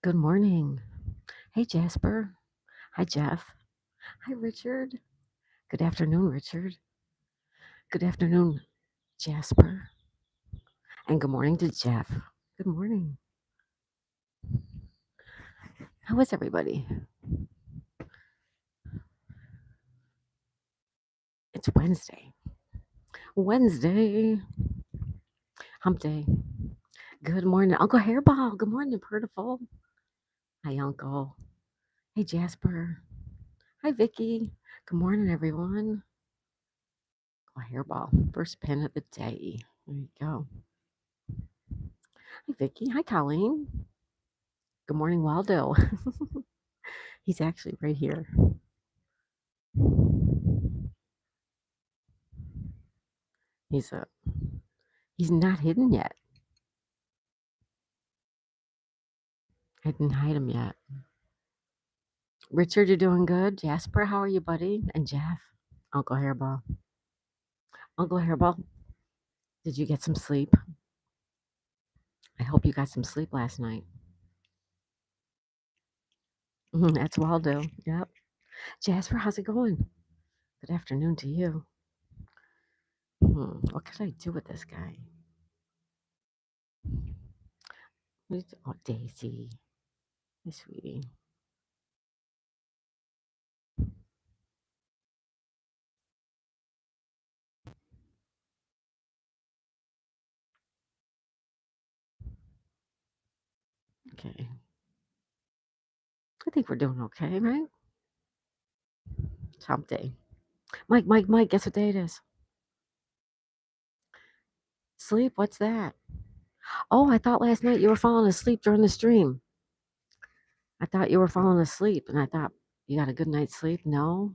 Good morning. Hey, Jasper. Hi, Jeff. Hi, Richard. Good afternoon, Richard. Good afternoon, Jasper. And good morning to Jeff. Good morning. How is everybody? It's Wednesday. Wednesday. Hump day. Good morning, Uncle Hairball. Good morning, Purtiful. Hi, Uncle. Hey, Jasper. Hi, Vicky. Good morning, everyone. Uncle Hairball. First pin of the day. There you go. Hi, Vicky. Hi, Colleen. Good morning, Waldo. He's actually right here. He's not hidden yet. I didn't hide him yet. Richard, you're doing good. Jasper, how are you, buddy? And Jeff, Uncle Hairball. Uncle Hairball, did you get some sleep? I hope you got some sleep last night. That's Waldo. Yep. Jasper, how's it going? Good afternoon to you. What could I do with this guy? Oh, Daisy. Hey, sweetie. Okay. I think we're doing okay, right? It's hump day. Mike, guess what day it is? Sleep? What's that? Oh, I thought last night you were falling asleep during the stream. I thought you were falling asleep, and I thought you got a good night's sleep. No?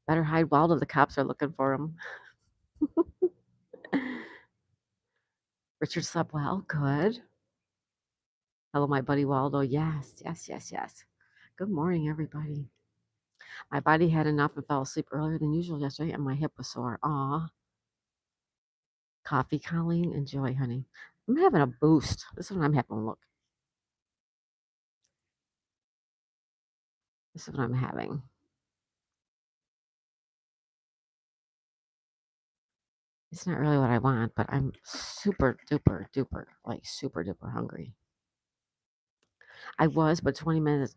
Better hide Waldo. The cops are looking for him. Richard slept well. Good. Hello, my buddy Waldo. Yes. Good morning, everybody. My body had enough and fell asleep earlier than usual yesterday, and my hip was sore. Aw. Coffee, Colleen. Enjoy, honey. I'm having a boost. This is what I'm having. Look. This is what I'm having. It's not really what I want, but I'm super duper, like super duper hungry. I was, but 20 minutes.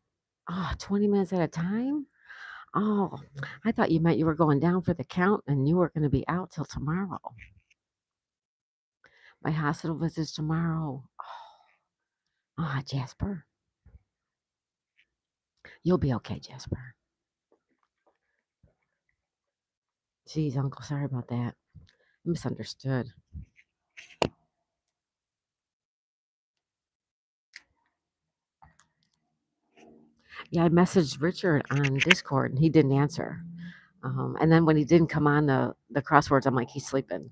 20 minutes at a time? Oh, I thought you meant you were going down for the count and you were going to be out till tomorrow. My hospital visit's tomorrow. Jasper. You'll be okay, Jasper. Geez, Uncle, sorry about that. Misunderstood. Yeah, I messaged Richard on Discord and he didn't answer. And then when he didn't come on the crosswords, I'm like, he's sleeping.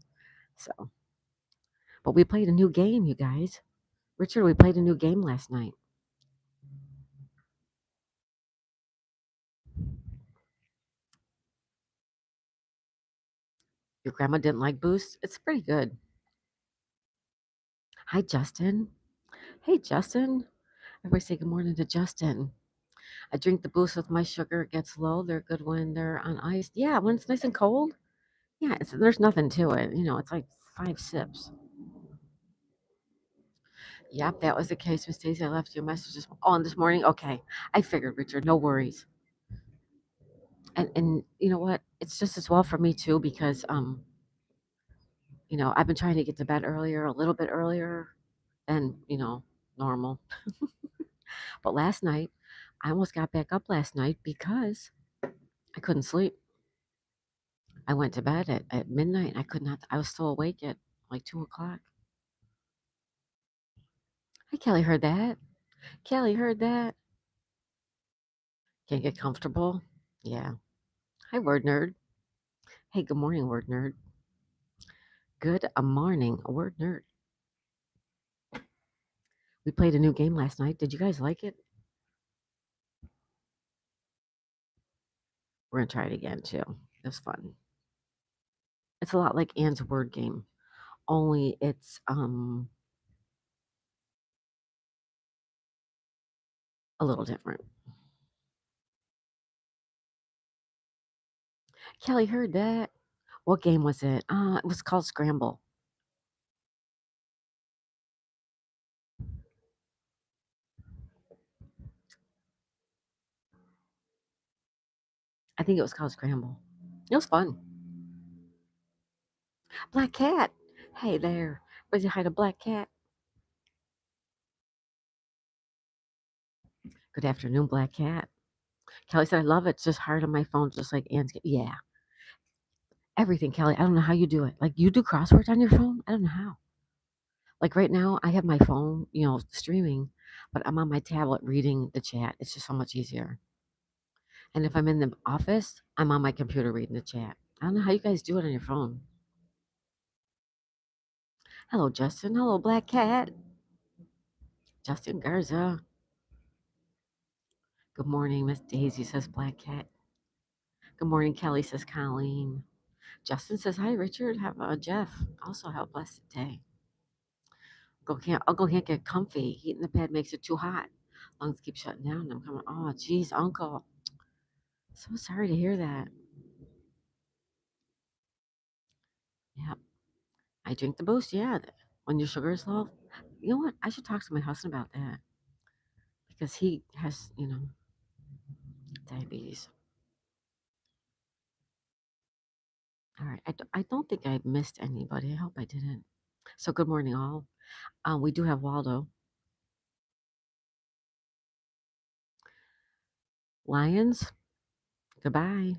So, but we played a new game, you guys. Richard, we played a new game last night. Your grandma didn't like Boost? It's pretty good. Hi, Justin. Hey, Justin. Everybody say good morning to Justin. I drink the Boost with my sugar. It gets low. They're good when they're on ice. Yeah, when it's nice and cold. Yeah, there's nothing to it. It's like 5 sips. Yep, that was the case, Miss Daisy. I left you a message this morning. Okay, I figured, Richard. No worries. And you know what? It's just as well for me too because I've been trying to get to bed earlier, a little bit earlier than normal. But last night, I almost got back up last night because I couldn't sleep. I went to bed at midnight. I could not. I was still awake at like 2 o'clock. Hey, Kelly heard that. Kelly heard that. Can't get comfortable. Yeah. Hi, word nerd. Hey, good morning, word nerd. Good morning, word nerd. We played a new game last night. Did you guys like it? We're gonna try it again too. It was fun. It's a lot like Anne's word game, only it's A little different. Kelly heard that. What game was it? It was called Scramble. I think it was called Scramble. It was fun. Black cat. Hey there. Was you hide a black cat? Good afternoon, black cat. Kelly said, I love it. It's just hard on my phone, just like Ann's. Yeah. Everything, Kelly. I don't know how you do it. Like, you do crosswords on your phone? I don't know how. Like, right now, I have my phone, streaming, but I'm on my tablet reading the chat. It's just so much easier. And if I'm in the office, I'm on my computer reading the chat. I don't know how you guys do it on your phone. Hello, Justin. Hello, Black Cat. Justin Garza. Good morning, Miss Daisy, says Black Cat. Good morning, Kelly, says Colleen. Justin says, hi, Richard. Have Jeff. Also, have a blessed day. Uncle can't get comfy. Heat in the bed makes it too hot. Lungs keep shutting down. I'm coming. Oh, geez, Uncle. So sorry to hear that. Yep. I drink the boost. Yeah. When your sugar is low. You know what? I should talk to my husband about that because he has, diabetes. All right. I don't think I missed anybody. I hope I didn't. So good morning, all. We do have Waldo. Lions. Goodbye.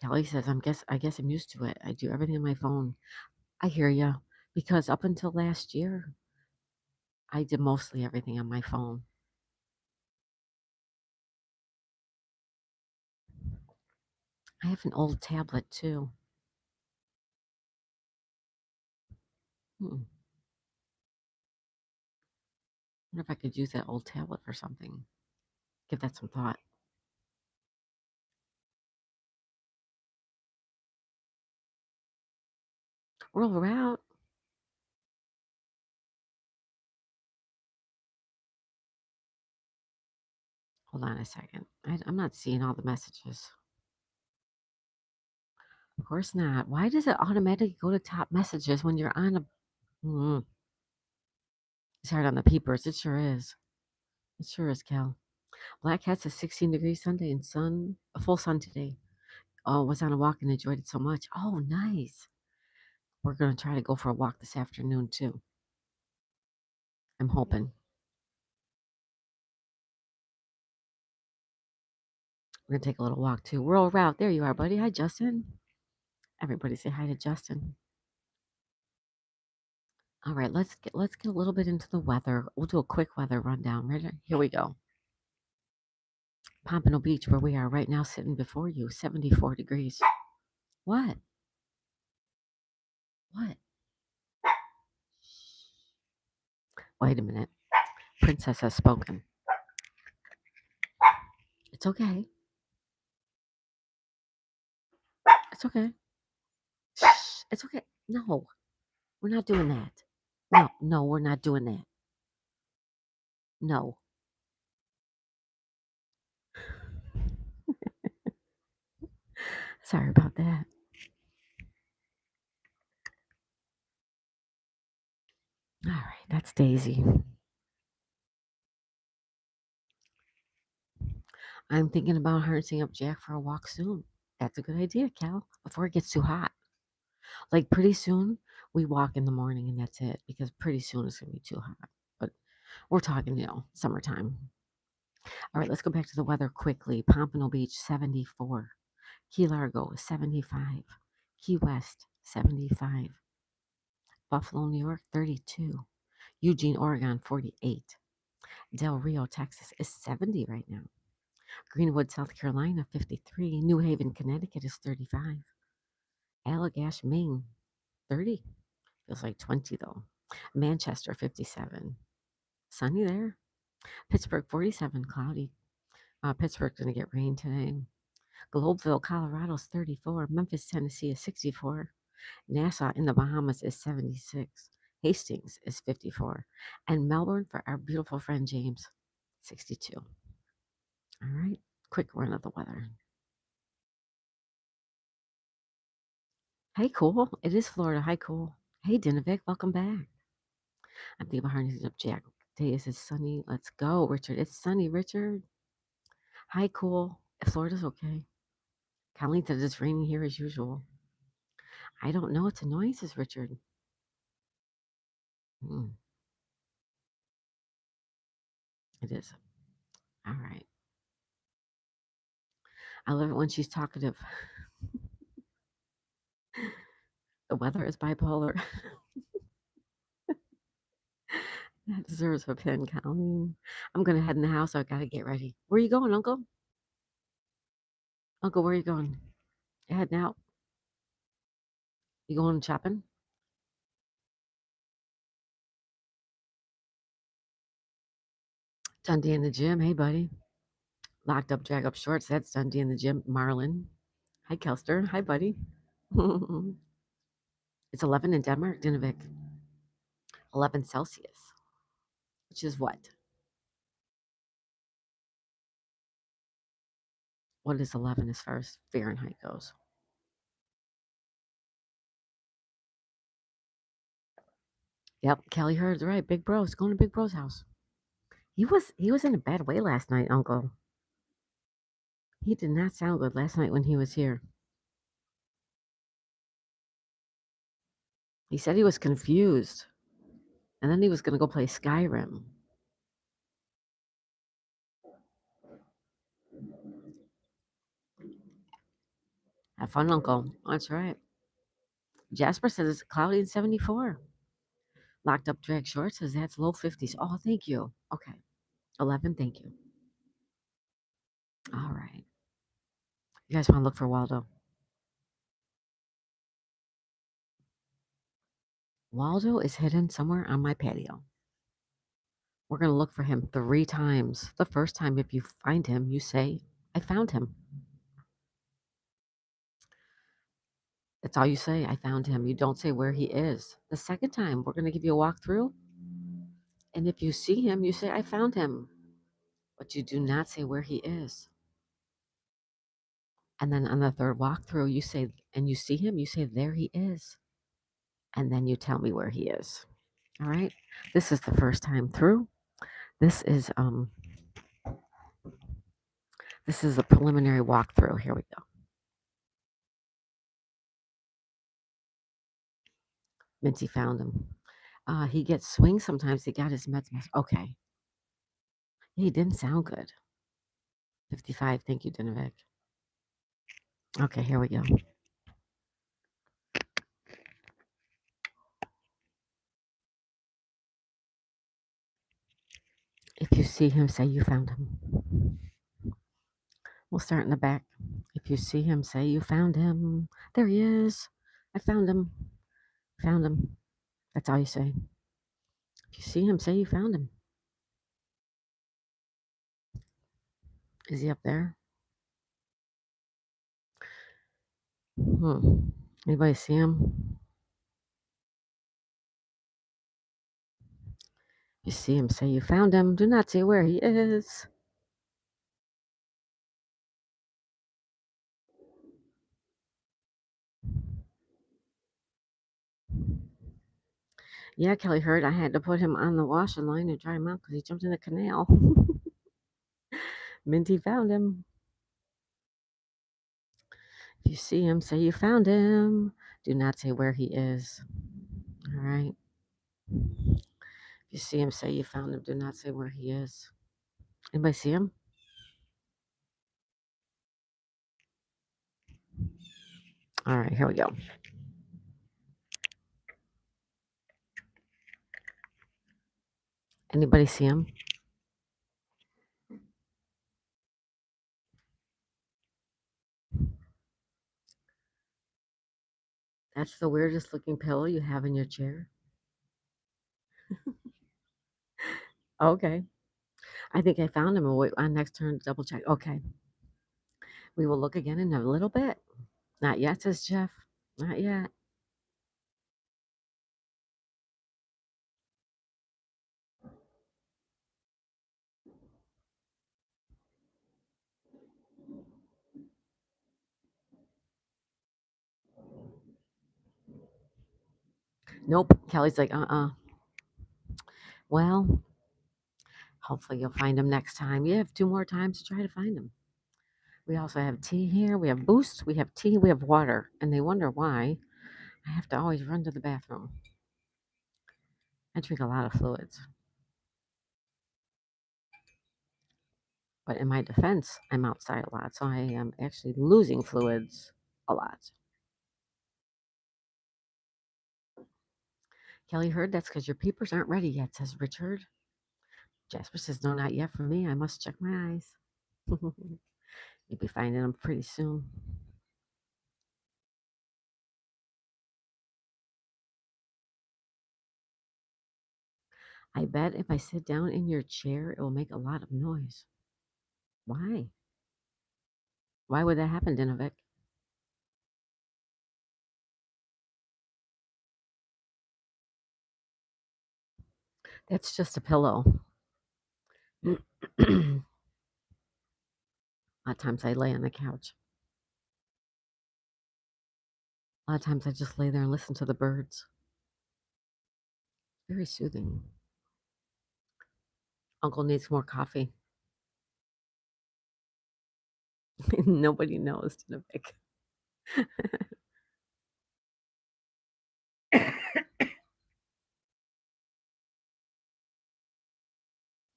Kelly says, I guess I'm used to it. I do everything on my phone. I hear you. Because up until last year, I did mostly everything on my phone. I have an old tablet too. Wonder if I could use that old tablet for something. Give that some thought. Roll her out. Hold on a second. I'm not seeing all the messages. Of course not. Why does it automatically go to top messages when you're on a... It's hard on the peepers. It sure is. It sure is, Cal. Black Cat's a 16 degrees Sunday and sun, a full sun today. Oh, was on a walk and enjoyed it so much. Oh, nice. We're going to try to go for a walk this afternoon, too. I'm hoping. We're going to take a little walk, too. Rural route. There you are, buddy. Hi, Justin. Everybody say hi to Justin. All right, let's get a little bit into the weather. We'll do a quick weather rundown. Right here we go. Pompano Beach, where we are right now, sitting before you, 74 degrees. What? What? Wait a minute. Princess has spoken. It's okay. It's okay. Shh. It's okay. No, we're not doing that. No, we're not doing that. No. Sorry about that. All right, that's Daisy. I'm thinking about harnessing up Jack for a walk soon. That's a good idea, Cal, before it gets too hot. Like pretty soon, we walk in the morning and that's it because pretty soon it's going to be too hot. But we're talking, summertime. All right, let's go back to the weather quickly. Pompano Beach, 74. Key Largo, 75. Key West, 75. Buffalo, New York, 32. Eugene, Oregon, 48. Del Rio, Texas is 70 right now. Greenwood, South Carolina, 53. New Haven, Connecticut is 35. Allagash, Maine, 30. Feels like 20 though. Manchester, 57. Sunny there. Pittsburgh, 47. Cloudy. Pittsburgh's going to get rain today. Globeville, Colorado's 34. Memphis, Tennessee is 64. Nassau in the Bahamas is 76. Hastings is 54. And Melbourne for our beautiful friend James, 62. All right. Quick run of the weather. Hey, cool. It is Florida. Hi, cool. Hey, Dinovic. Welcome back. I'm thinking about harnessing up Jack. Today is sunny. Let's go, Richard. It's sunny, Richard. Hi, cool. Florida's okay. Colleen said it's raining here as usual. I don't know. It's annoying, says Richard. It is. All right. I love it when she's talkative. The weather is bipolar. That deserves a pin, Colleen. I'm going to head in the house. I got to get ready. Where are you going, Uncle? Uncle, where are you going? You heading out? You going shopping? Dundee in the gym. Hey, buddy. Locked up, drag up shorts. That's Dundee in the gym. Marlin. Hi, Kelster. Hi, buddy. It's 11 in Denmark, Dinavik. 11 Celsius, which is what? What is 11 as far as Fahrenheit goes? Yep, Kelly Heard's right. Big Bro's going to Big Bro's house. He was in a bad way last night, Uncle. He did not sound good last night when he was here. He said he was confused, and then he was going to go play Skyrim. Have fun, Uncle. That's right. Jasper says it's cloudy and 74. Locked up drag shorts says that's low 50s. Oh, thank you. Okay. 11, thank you. All right. You guys want to look for Waldo? Waldo is hidden somewhere on my patio. We're going to look for him 3 times. The first time, if you find him, you say, I found him. That's all you say. I found him. You don't say where he is. The second time, we're going to give you a walkthrough. And if you see him, you say, I found him. But you do not say where he is. And then on the third walkthrough, you say, and you see him, you say, there he is. And then you tell me where he is. All right. This is the first time through. This is the preliminary walkthrough. Here we go. Minty found him. He gets swings sometimes. He got his meds. Okay. He didn't sound good. 55. Thank you, Dinovic. Okay, here we go. If you see him, say you found him. We'll start in the back. If you see him, say you found him. There he is. I found him. Found him. That's all you say. If you see him, say you found him. Is he up there? Anybody see him? If you see him, say you found him. Do not say where he is. Yeah, Kelly heard I had to put him on the washing line and dry him out because he jumped in the canal. Minty found him. If you see him, say you found him. Do not say where he is. All right. If you see him, say you found him. Do not say where he is. Anybody see him? All right, here we go. Anybody see him? That's the weirdest looking pillow you have in your chair. Okay. I think I found him. We'll wait on next turn to double check. Okay. We will look again in a little bit. Not yet, says Jeff. Not yet. Nope. Kelly's like, Well, hopefully you'll find him next time. You have 2 more times to try to find him. We also have tea here. We have Boost. We have tea. We have water. And they wonder why I have to always run to the bathroom. I drink a lot of fluids. But in my defense, I'm outside a lot. So I am actually losing fluids a lot. Kelly heard that's because your peepers aren't ready yet, says Richard. Jasper says, no, not yet for me. I must check my eyes. You'll be finding them pretty soon. I bet if I sit down in your chair, it will make a lot of noise. Why? Why would that happen, Dinovic? That's just a pillow. A lot of times I lay on the couch. A lot of times I just lay there and listen to the birds. Very soothing. Uncle needs more coffee. Nobody knows, Dinovic.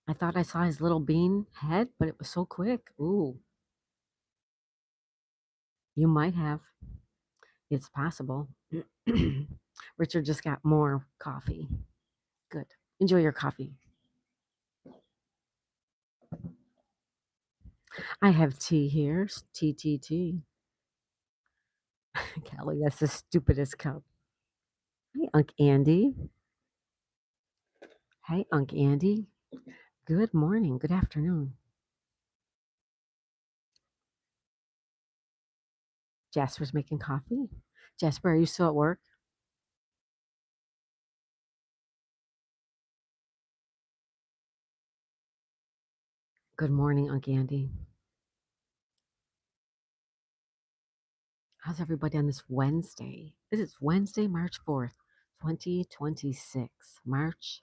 I thought I saw his little bean head, but it was so quick. Ooh, you might have. It's possible. Richard just got more coffee. Good. Enjoy your coffee. I have tea here. Tea, tea, tea. Kelly, that's the stupidest cup. Hi, Unc Andy. Hi, Unc Andy. Good morning. Good afternoon. Jasper's making coffee. Jasper, are you still at work? Good morning, Unc Andy. How's everybody on this Wednesday? This is Wednesday, March 4th, 2026. March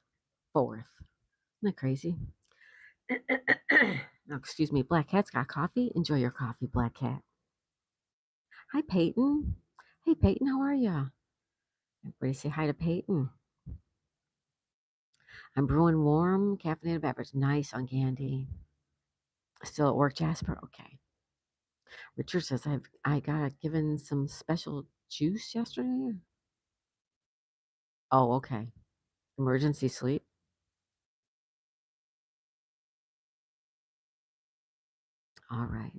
4th. Isn't that crazy? No, excuse me. Black Cat's got coffee. Enjoy your coffee, Black Cat. Hi, Peyton. Hey, Peyton, how are ya? Everybody say hi to Peyton. I'm brewing warm caffeinated beverage. Nice on Candy. Still at work, Jasper? Okay. Richard says I got given some special juice yesterday. Oh, okay. Emergency sleep. All right.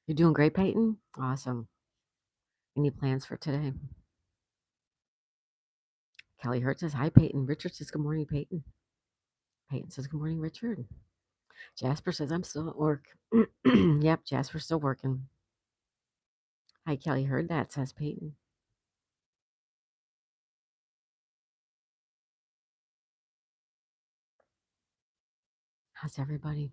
You're doing great, Peyton? Awesome. Any plans for today? Kelly Hurt says, hi, Peyton. Richard says, good morning, Peyton. Peyton says, good morning, Richard. Jasper says, I'm still at work. Yep, Jasper's still working. Hi, Kelly heard that, says Peyton. How's everybody?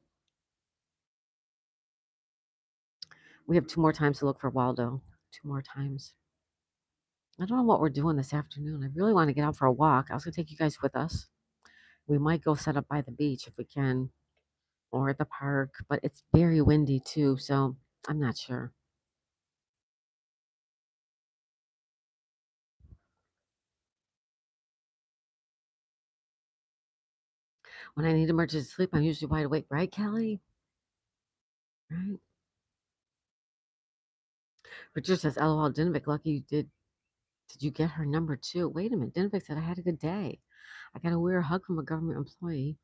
We have 2 more times to look for Waldo. 2 more times. I don't know what we're doing this afternoon. I really want to get out for a walk. I was going to take you guys with us. We might go set up by the beach if we can, or at the park, but it's very windy too, so I'm not sure. When I need emergency sleep, I'm usually wide awake, right, Kelly? Right? Richard says, LOL, Dinovic, lucky you did. Did you get her number too? Wait a minute. Dinovic said, I had a good day. I got a weird hug from a government employee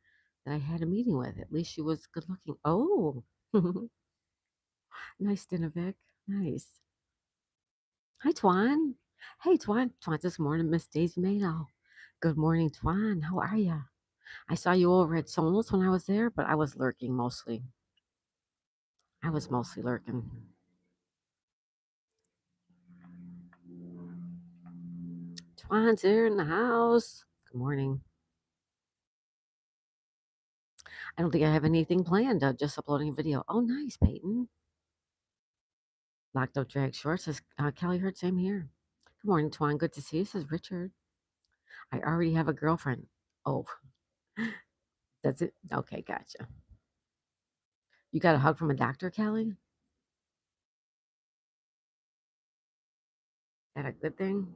that I had a meeting with. At least she was good looking. Oh, nice, Dinovic. Nice. Hi, Twan. Hey, Twan. Twan this morning, Miss Daisy Mado. Good morning, Twan. How are ya? I saw you over at Sonos when I was there, but I was lurking mostly. I was mostly lurking. Twan's here in the house. Good morning. I don't think I have anything planned. Just uploading a video. Oh, nice, Peyton. Locked up drag shorts says Kelly Hurt, same here. Good morning, Twan. Good to see you, says Richard. I already have a girlfriend. Oh, that's it? Okay, gotcha. You got a hug from a doctor, Kelly? Is that a good thing?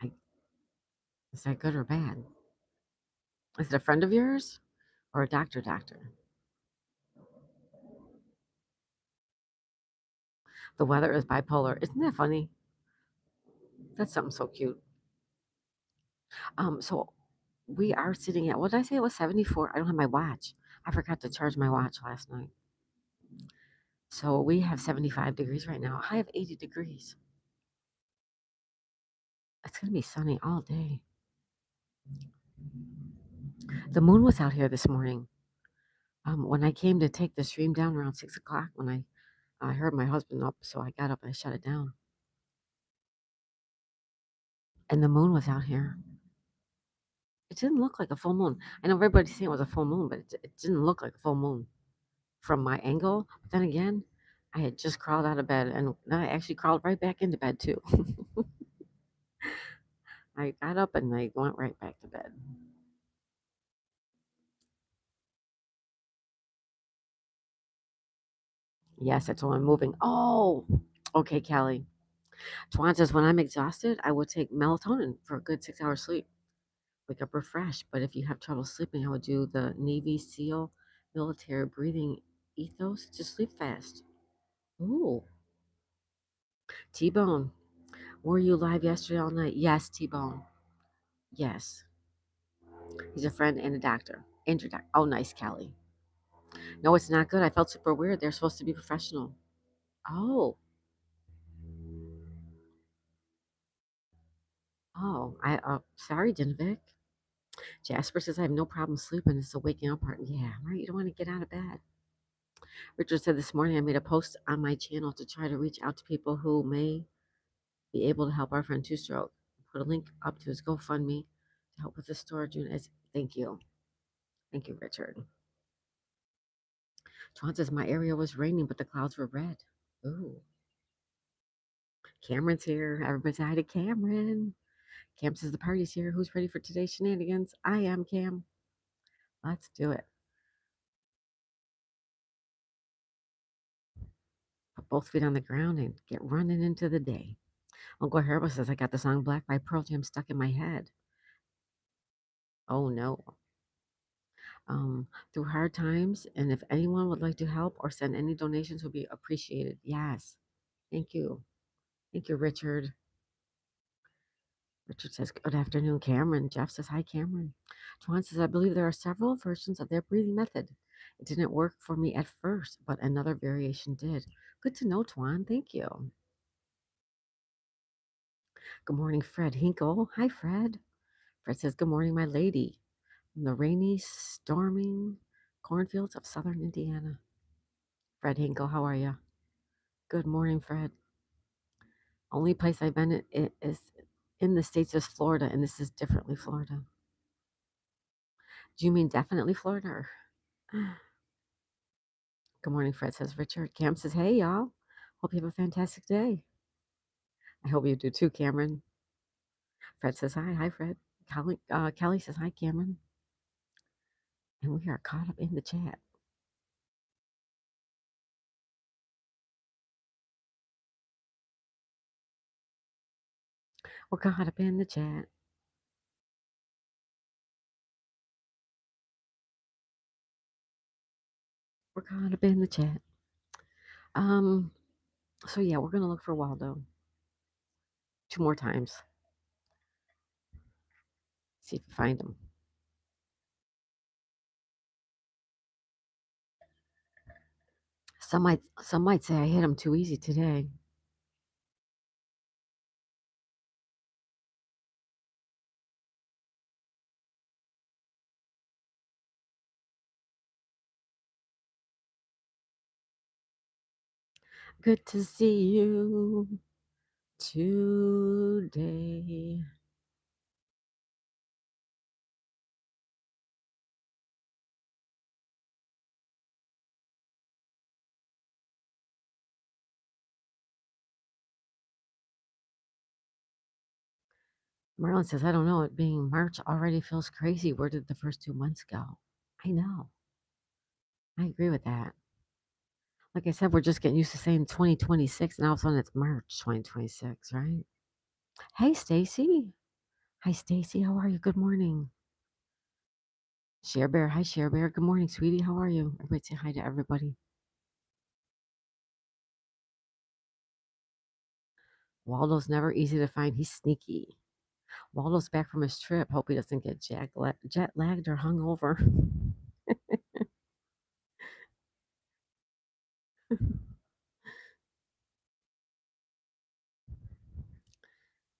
I, is that good or bad? Is it a friend of yours or a doctor? The weather is bipolar. Isn't that funny? That's something so cute. So we are sitting at, what did I say? It was 74. I don't have my watch. I forgot to charge my watch last night. So we have 75 degrees right now. I have 80 degrees. It's going to be sunny all day. The moon was out here this morning. When I came to take the stream down around 6 o'clock, when I heard my husband up, so I got up and I shut it down. And the moon was out here. It didn't look like a full moon. I know everybody's saying it was a full moon, but it didn't look like a full moon from my angle. But then again, I had just crawled out of bed, and then I actually crawled right back into bed too. I got up and I went right back to bed. Yes, I told him I'm moving. Oh, okay, Kelly. Tuan says when I'm exhausted, I will take melatonin for a good 6 hours sleep. Wake up refreshed. But if you have trouble sleeping, I would do the Navy SEAL military breathing ethos to sleep fast. Ooh, T-Bone. Were you live yesterday all night? Yes, T-Bone. Yes. He's a friend and a doctor. And your doctor. Oh, nice, Kelly. No, it's not good. I felt super weird. They're supposed to be professional. Oh, sorry, Dinovic. Jasper says I have no problem sleeping. It's the waking up part. Yeah, right. You don't want to get out of bed. Richard said this morning I made a post on my channel to try to reach out to people who may be able to help our friend Two Stroke. Put a link up to his GoFundMe to help with the storage unit. Thank you. Thank you, Richard. Twan says my area was raining, but the clouds were red. Ooh. Cameron's here. Everybody say hi to Cameron. Cam says the party's here. Who's ready for today's shenanigans? I am, Cam. Let's do it. Put both feet on the ground and get running into the day. Uncle Herba says I got the song Black by Pearl Jam stuck in my head. Oh no. Through hard times, and if anyone would like to help or send any donations would be appreciated. Yes. Thank you. Thank you, Richard. Richard says, good afternoon, Cameron. Jeff says, hi, Cameron. Twan says, I believe there are several versions of their breathing method. It didn't work for me at first, but another variation did. Good to know, Twan. Thank you. Good morning, Fred Hinkle. Hi, Fred. Fred says, good morning, my lady. From the rainy, storming cornfields of southern Indiana. Fred Hinkle, how are you? Good morning, Fred. Only place I've been is in the States is Florida, and this is differently Florida. Do you mean definitely Florida? Or? Good morning, Fred, says Richard. Cam says, hey, y'all. Hope you have a fantastic day. I hope you do too, Cameron. Fred says, hi. Hi, Fred. Kelly says, hi, Cameron. And we are caught up in the chat. We're caught up in the chat. We're caught up in the chat. So yeah, we're gonna look for Waldo 2 more times. See if we find him. Some might say I hit him too easy today. Good to see you today. Marlon says, I don't know. It being March already feels crazy. Where did the first 2 months go? I know. I agree with that. Like I said, we're just getting used to saying 2026, and all of a sudden it's March 2026, right? Hey, Stacy. Hi, Stacy. How are you? Good morning. Share Bear. Hi, Share Bear. Good morning, sweetie. How are you? Everybody say hi to everybody. Waldo's never easy to find. He's sneaky. Waldo's back from his trip. Hope he doesn't get jet lagged or hungover.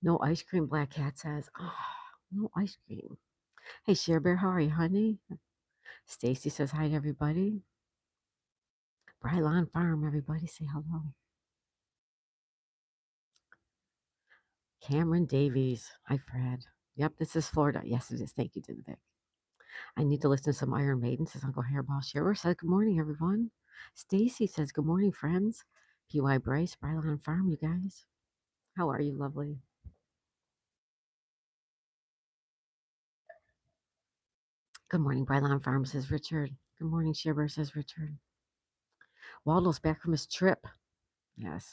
No ice cream, Black Cat says. Oh, no ice cream. Hey, Share Bear, how are you, honey? Stacy says hi to everybody. Brylon Farm, everybody say hello. Cameron Davies. Hi, Fred. Yep, this is Florida. Yes, it is. Thank you, Vic. I need to listen to some Iron Maiden, says Uncle Hairball. Shearer says, good morning, everyone. Stacy says, good morning, friends. P.Y. Bryce, Brylon Farm, you guys. How are you, lovely? Good morning, Brylon Farm, says Richard. Good morning, Shiver, says Richard. Waldo's back from his trip. Yes.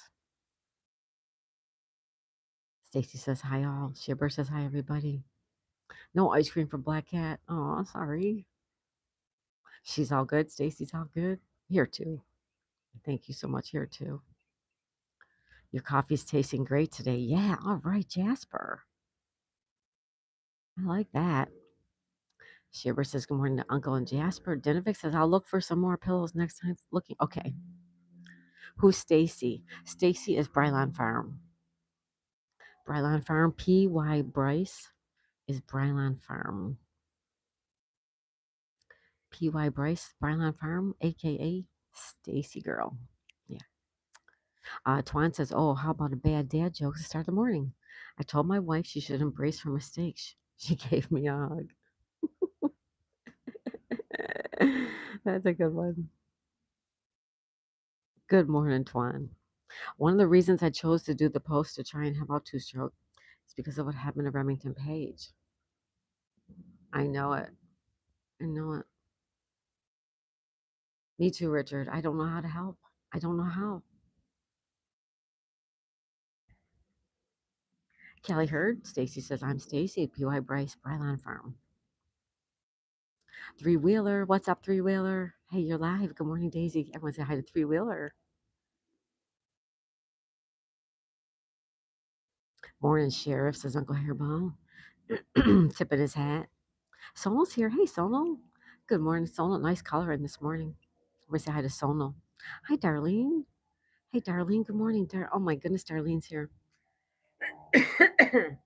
Stacy says hi, all. Shiver says hi, everybody. No ice cream for Black Cat. Oh, sorry. She's all good. Stacy's all good. Here, too. Thank you so much. Here, too. Your coffee's tasting great today. Yeah, all right, Jasper. I like that. Shiver says good morning to Uncle and Jasper. Dinovic says, I'll look for some more pillows next time looking. Okay. Who's Stacy? Stacy is Brylon Farm. Brylon Farm. P.Y. Bryce is Brylon Farm. P.Y. Bryce, Brylon Farm, a.k.a. Stacy Girl. Yeah. Twan says, oh, how about a bad dad joke to start the morning? I told my wife she should embrace her mistakes. She gave me a hug. That's a good one. Good morning, Twan. One of the reasons I chose to do the post to try and have out two-stroke is because of what happened to Remington Page. I know it. I know it. Me too, Richard. I don't know how to help. I don't know how. Kelly Heard. Stacy says, I'm Stacy, P.Y. Bryce, Brylon Farm. Three Wheeler. What's up, Three Wheeler? Hey, you're live. Good morning, Daisy. Everyone say hi to Three Wheeler. Morning, Sheriff, says Uncle Hairball. Tipping his hat. Sonal's here. Hey, Sonal. Good morning, Sonal. Nice color in this morning. Everyone say hi to Sonal. Hi, Darlene. Hey, Darlene. Good morning. Oh, my goodness, Darlene's here.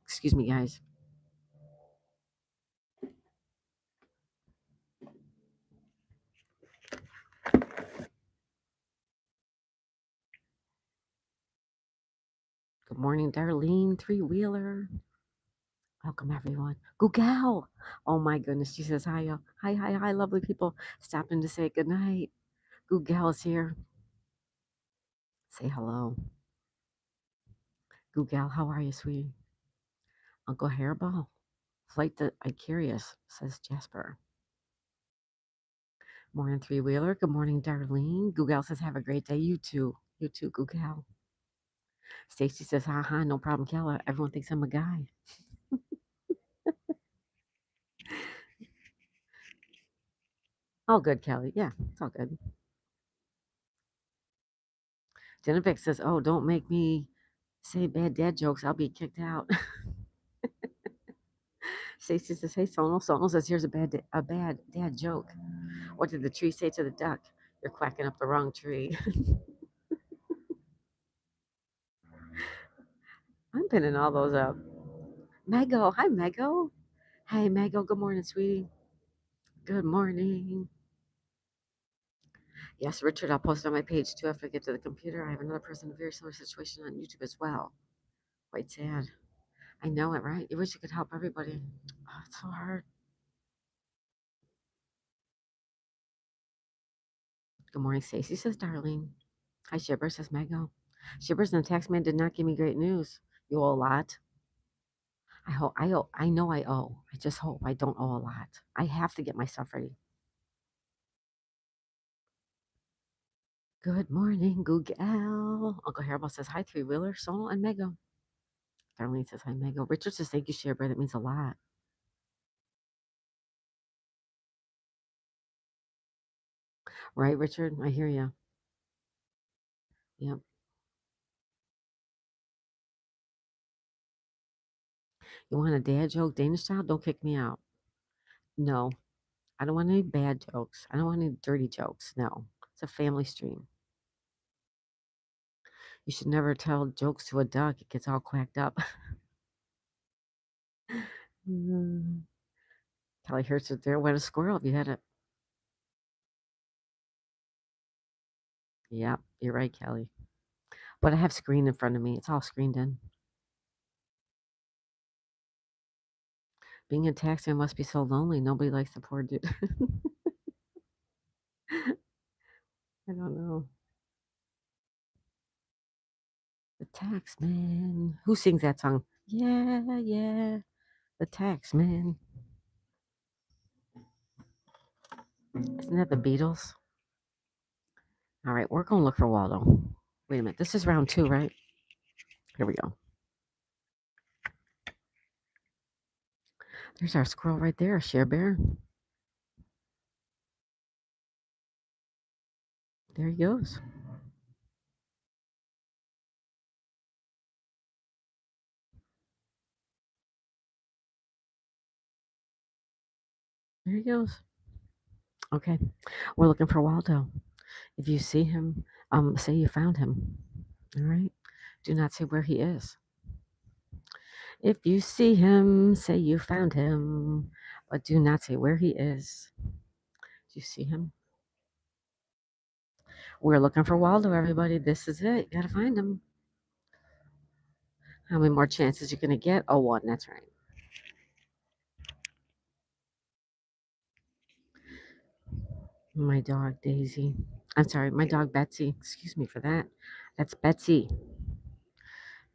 Excuse me, guys. Good morning, Darlene. Three Wheeler. Welcome, everyone. Google. Oh, my goodness. She says hi. Hi, hi, hi, lovely people. Stopping to say good night. Google's here. Say hello. Google, how are you, sweetie? Uncle Hairball. Flight to Icarius, says Jasper. Morning, Three Wheeler. Good morning, Darlene. Google says, have a great day. You too. You too, Google. Stacy says, haha, no problem, Keller. Everyone thinks I'm a guy. All good, Kelly. Yeah, it's all good. Genevieve says, oh, don't make me say bad dad jokes. I'll be kicked out. Stacy says, hey, Sonal. Sonal says, here's a bad dad joke. What did the tree say to the duck? You're quacking up the wrong tree. I'm pinning all those up. Mego. Hi, Mego. Hey, Mego. Good morning, sweetie. Good morning. Yes, Richard, I'll post it on my page too after I get to the computer. I have another person in a very similar situation on YouTube as well. Quite sad. I know it, right? You wish you could help everybody. Oh, it's so hard. Good morning, Stacy, says Darlene. Hi, Shipper, says Mego. Shippers and the tax man did not give me great news. You owe a lot. I know I owe. I just hope I don't owe a lot. I have to get my stuff ready. Good morning, Google. Uncle Hairball says hi, Three Wheeler, Sonal, and Mego. Darlene says hi, Mego. Richard says thank you, Share Bear. That means a lot. Right, Richard? I hear you. Yep. You want a dad joke, Danish style? Don't kick me out. No, I don't want any bad jokes. I don't want any dirty jokes. No, it's a family stream. You should never tell jokes to a duck. It gets all quacked up. Mm. Kelly Hertz is there. What a squirrel. Have you had it? Yeah, you're right, Kelly. But I have screen in front of me. It's all screened in. Being a taxman must be so lonely. Nobody likes the poor dude. I don't know. The taxman. Who sings that song? Yeah, yeah. The taxman. Isn't that the Beatles? All right, we're going to look for Waldo. Wait a minute. This is round 2, right? Here we go. There's our squirrel right there, Share Bear. There he goes. There he goes. Okay, we're looking for Waldo. If you see him, say you found him. All right. Do not say where he is. If you see him, say you found him, but do not say where he is. Do you see him? We're looking for Waldo, everybody. This is it. You gotta find him. How many more chances you gonna get? Oh, one. That's right. My dog Daisy. I'm sorry, my dog Betsy. Excuse me for that. That's Betsy.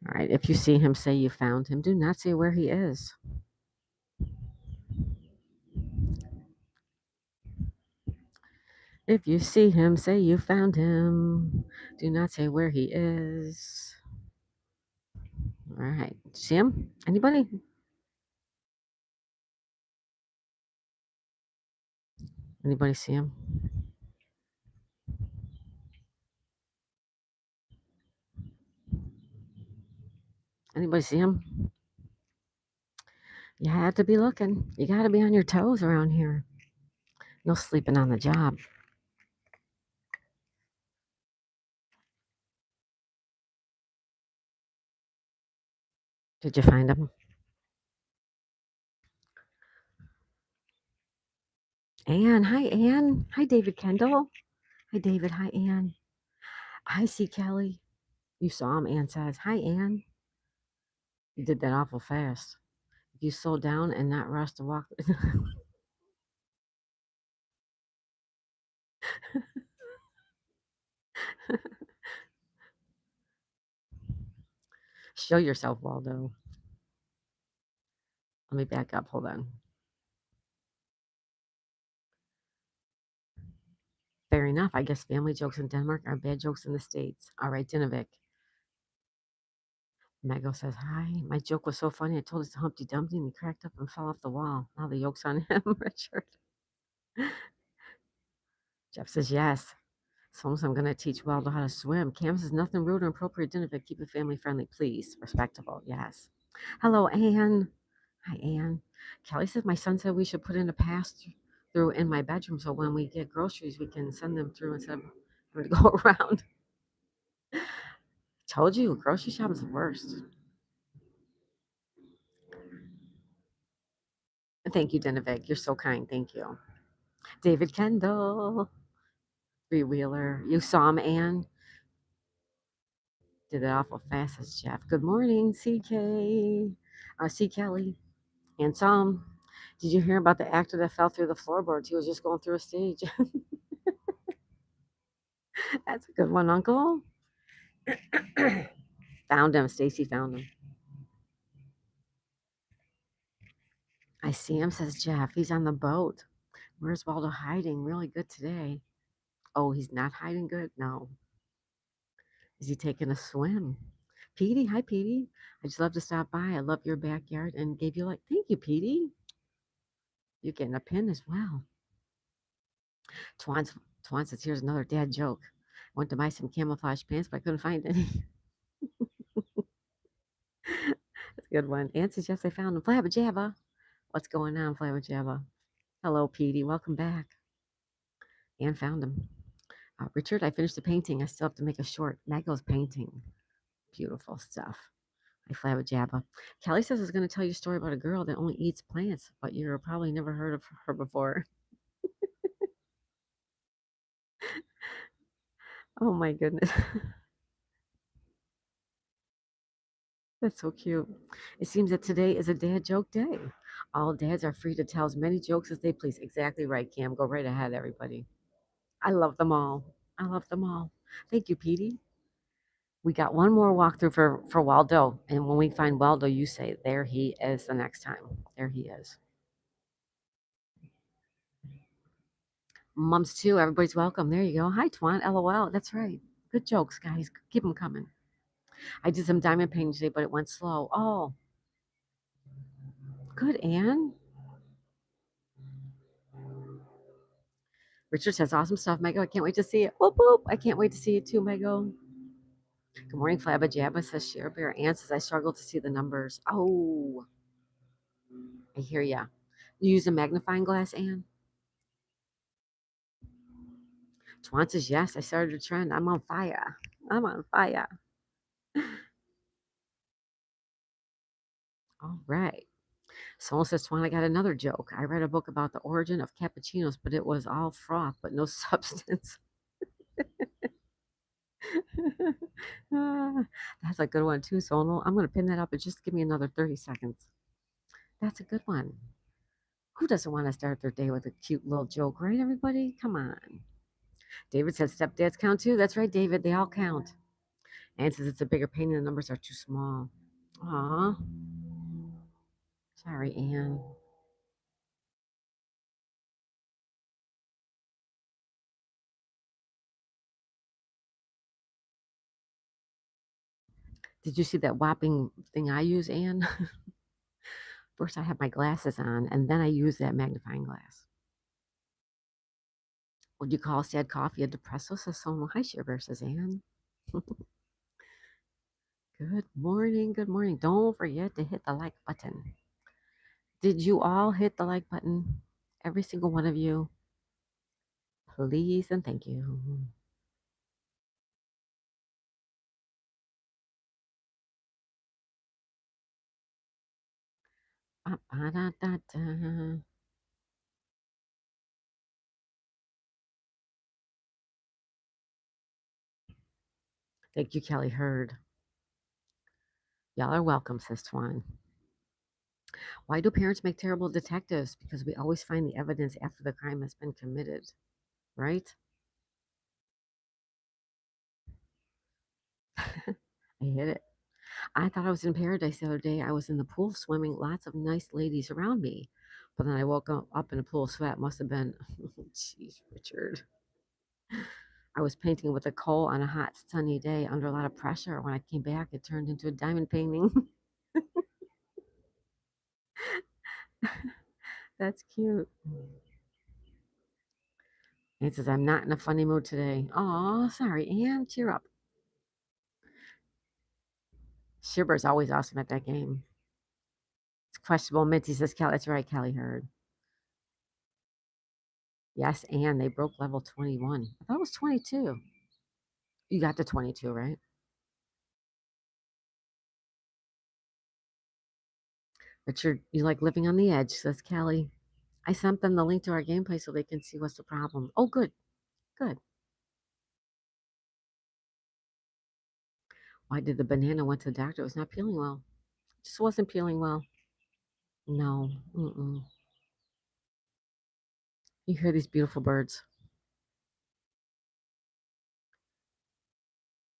All right. If you see him, say you found him. Do not say where he is. If you see him, say you found him. Do not say where he is. All right. See him? Anybody? Anybody see him? Anybody see him? You have to be looking. You got to be on your toes around here. No sleeping on the job. Did you find him? Anne. Hi, Anne. Hi, David Kendall. Hi, David. Hi, Anne. Hi, C. Kelly. You saw him, Anne says. Hi, Anne. You did that awful fast. If you slow down and not rush to walk. Show yourself, Waldo. Let me back up. Hold on. Fair enough. I guess family jokes in Denmark are bad jokes in the States. All right, Dinovik. Mago says, hi. My joke was so funny. I told it to Humpty Dumpty and he cracked up and fell off the wall. Now the joke's on him, Richard. Jeff says, yes. So I'm going to teach Waldo how to swim. Cam says, nothing rude or inappropriate, Dinovik. Keep it family friendly, please. Respectable. Yes. Hello, Anne. Hi, Anne. Kelly says, my son said we should put in a pass through in my bedroom so when we get groceries, we can send them through instead of having to go around. Told you, grocery shopping's the worst. Thank you, Dinovik. You're so kind. Thank you. David Kendall, Three Wheeler. You saw him, Anne? Did it awful fast as Jeff. Good morning, CK. C. Kelly. And some. Did you hear about the actor that fell through the floorboards? He was just going through a stage. That's a good one, Uncle. Found him. Stacy found him. I see him, says Jeff. He's on the boat. Where's Waldo hiding? Really good today. Oh, he's not hiding good? No. Is he taking a swim? Petey, hi Petey. I just love to stop by. I love your backyard and gave you like, thank you, Petey. You're getting a pin as well. Twan, Twan says, here's another dad joke. I went to buy some camouflage pants, but I couldn't find any. That's a good one. Ann says, yes, I found them. Flabba Jabba. What's going on, Flabba Jabba? Hello, Petey. Welcome back. Ann found him. Richard, I finished the painting. I still have to make a short. Mago's painting. Beautiful stuff. I Flabba Jabba. Callie says I was going to tell you a story about a girl that only eats plants, but you're probably never heard of her before. Oh my goodness. That's so cute. It seems that today is a dad joke day. All dads are free to tell as many jokes as they please. Exactly right, Cam. Go right ahead, everybody. I love them all. I love them all. Thank you, Petey. We got one more walkthrough for Waldo. And when we find Waldo, you say, there he is the next time. There he is. Mums too. Everybody's welcome. There you go. Hi, Twan. LOL. That's right. Good jokes, guys. Keep them coming. I did some diamond painting today, but it went slow. Oh, good, Anne. Richard says, awesome stuff, Mego. I can't wait to see it. Whoop, whoop. I can't wait to see it too, Mego. Good morning, Flabba Jabba, says Share Bear. Ann says, I struggle to see the numbers. Oh, I hear ya. You use a magnifying glass, Ann? Twan says, yes, I started a trend. I'm on fire. I'm on fire. All right. Someone says, Twan, I got another joke. I read a book about the origin of cappuccinos, but it was all froth, but no substance. That's a good one too, Sonal. I'm going to pin that up, but just give me another 30 seconds. That's a good one. Who doesn't want to start their day with a cute little joke, right, everybody? Come on. David says stepdads count too. That's right, David. They all count. Anne says it's a bigger pain and the numbers are too small. Aw. Sorry, Anne. Did you see that whopping thing I use, Anne? First, I have my glasses on, and then I use that magnifying glass. Would you call sad coffee a depresso? Says Sonal. Hi, Sugar, says Anne. Good morning. Good morning. Don't forget to hit the like button. Did you all hit the like button? Every single one of you? Please and thank you. Ba-ba-da-da-da. Thank you, Kelly Hurd. Y'all are welcome, says Twan. Why do parents make terrible detectives? Because we always find the evidence after the crime has been committed, right? I hit it. I thought I was in paradise the other day. I was in the pool swimming, lots of nice ladies around me. But then I woke up in a pool of sweat. Must have been, jeez, Richard. I was painting with a coal on a hot, sunny day under a lot of pressure. When I came back, it turned into a diamond painting. That's cute. It says, I'm not in a funny mood today. Oh, sorry, Anne. Cheer up. Shiver's always awesome at that game. It's questionable. Minty says, Cal, that's right, Callie Heard. Yes, Anne, they broke level 21. I thought it was 22. You got to 22, right? Richard, you like living on the edge, says Callie. I sent them the link to our gameplay so they can see what's the problem. Oh, good. Good. Why did the banana went to the doctor? It was not peeling well. Just wasn't peeling well. No. Mm-mm. You hear these beautiful birds.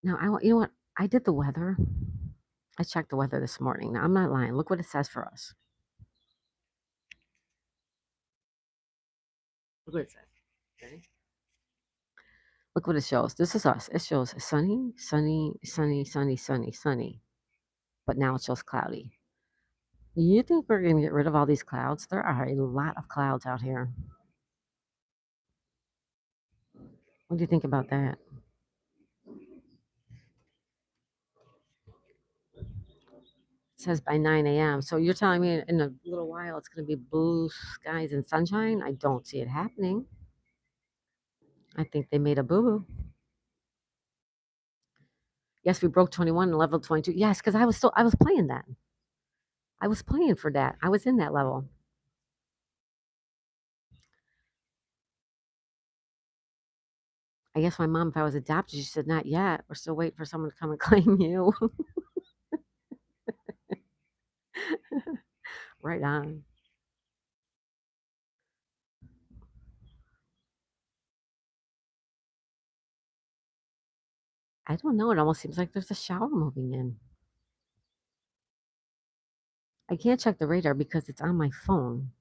Now, you know what? I did the weather. I checked the weather this morning. Now, I'm not lying. Look what it says for us. Look what it says. Okay. Look what it shows. This is us. It shows sunny, sunny, sunny, sunny, sunny, sunny. But now it shows cloudy. You think we're going to get rid of all these clouds? There are a lot of clouds out here. What do you think about that? It says by 9 a.m. So you're telling me in a little while it's going to be blue skies and sunshine? I don't see it happening. I think they made a boo boo. Yes, we broke 21 and level 22. Yes, because I was playing that. I was playing for that. I was in that level. I guess my mom, if I was adopted, she said, not yet. We're still waiting for someone to come and claim you. Right on. I don't know. It almost seems like there's a shower moving in. I can't check the radar because it's on my phone,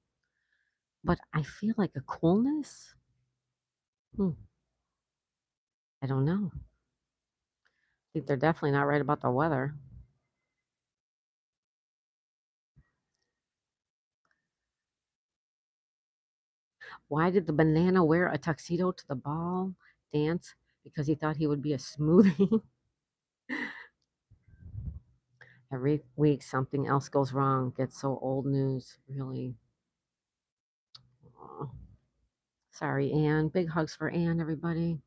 but I feel like a coolness. Hmm, I don't know. I think they're definitely not right about the weather. Why did the banana wear a tuxedo to the ball dance? Because he thought he would be a smoothie. Every week something else goes wrong. Gets so old news, really. Aw. Sorry, Anne. Big hugs for Anne, everybody.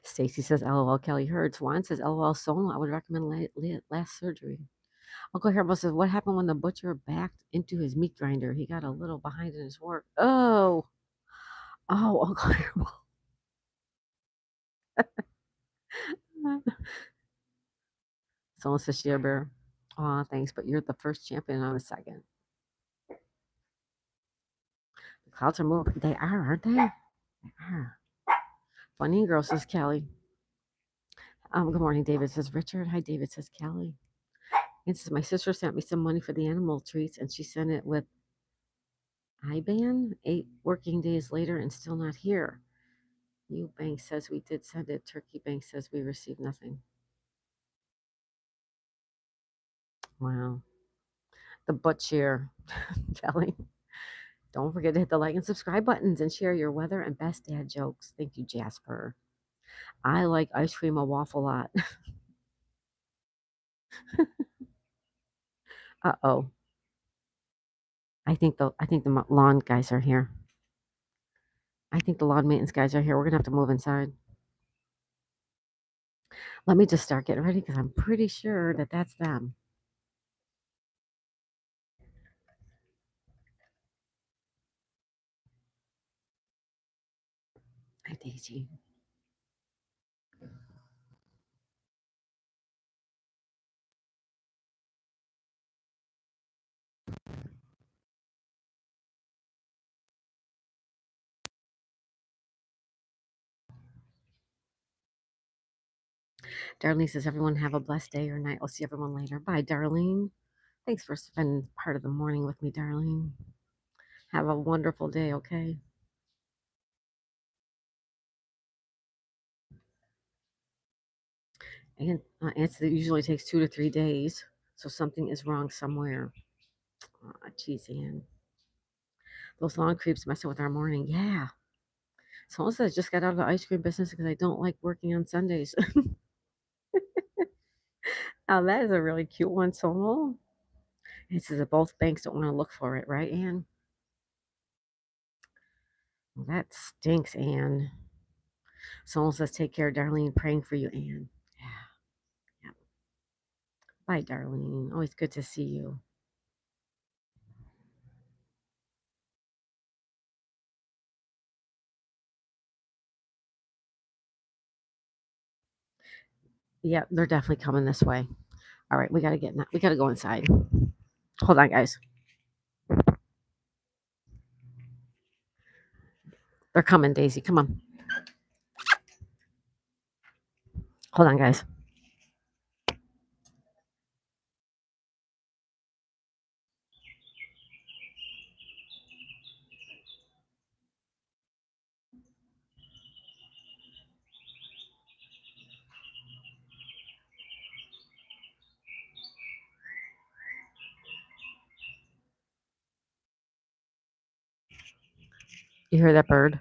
Stacy says, LOL, Kelly Hurts. Juan says, LOL, solo. I would recommend last surgery. Uncle Hairball says, what happened when the butcher backed into his meat grinder? He got a little behind in his work. Oh, Uncle Hairball. Someone says, Share Bear. Aw, thanks, but you're the first champion on the second. The clouds are moving. They are, aren't they? They are. Funny girl, says Kelly. Good morning, David, says Richard. Hi, David, says Kelly. And says, my sister sent me some money for the animal treats, and she sent it with IBAN 8 working days later and still not here. U Bank says we did send it. Turkey Bank says we received nothing. Wow. The butt cheer, Kelly. Don't forget to hit the like and subscribe buttons and share your weather and best dad jokes. Thank you, Jasper. I like ice cream a waffle lot. Uh-oh. I think the lawn guys are here. I think the lawn maintenance guys are here. We're gonna have to move inside. Let me just start getting ready because I'm pretty sure that that's them. Hi, Daisy. Darlene says, everyone have a blessed day or night. I'll see everyone later. Bye, Darlene. Thanks for spending part of the morning with me, Darlene. Have a wonderful day, okay? And it usually takes 2 to 3 days, so something is wrong somewhere. Aw, geez, Ann. Those lawn creeps messing with our morning. Yeah. Someone says I just got out of the ice cream business because I don't like working on Sundays. Now that is a really cute one, Sonal. It says that both banks don't want to look for it, right, Ann? Well, that stinks, Ann. Someone says, take care, Darlene. Praying for you, Ann. Yeah. Yeah. Bye, Darlene. Always good to see you. Yeah, they're definitely coming this way. All right, we gotta go inside. Hold on, guys. They're coming, Daisy. Come on. Hold on, guys. You hear that bird?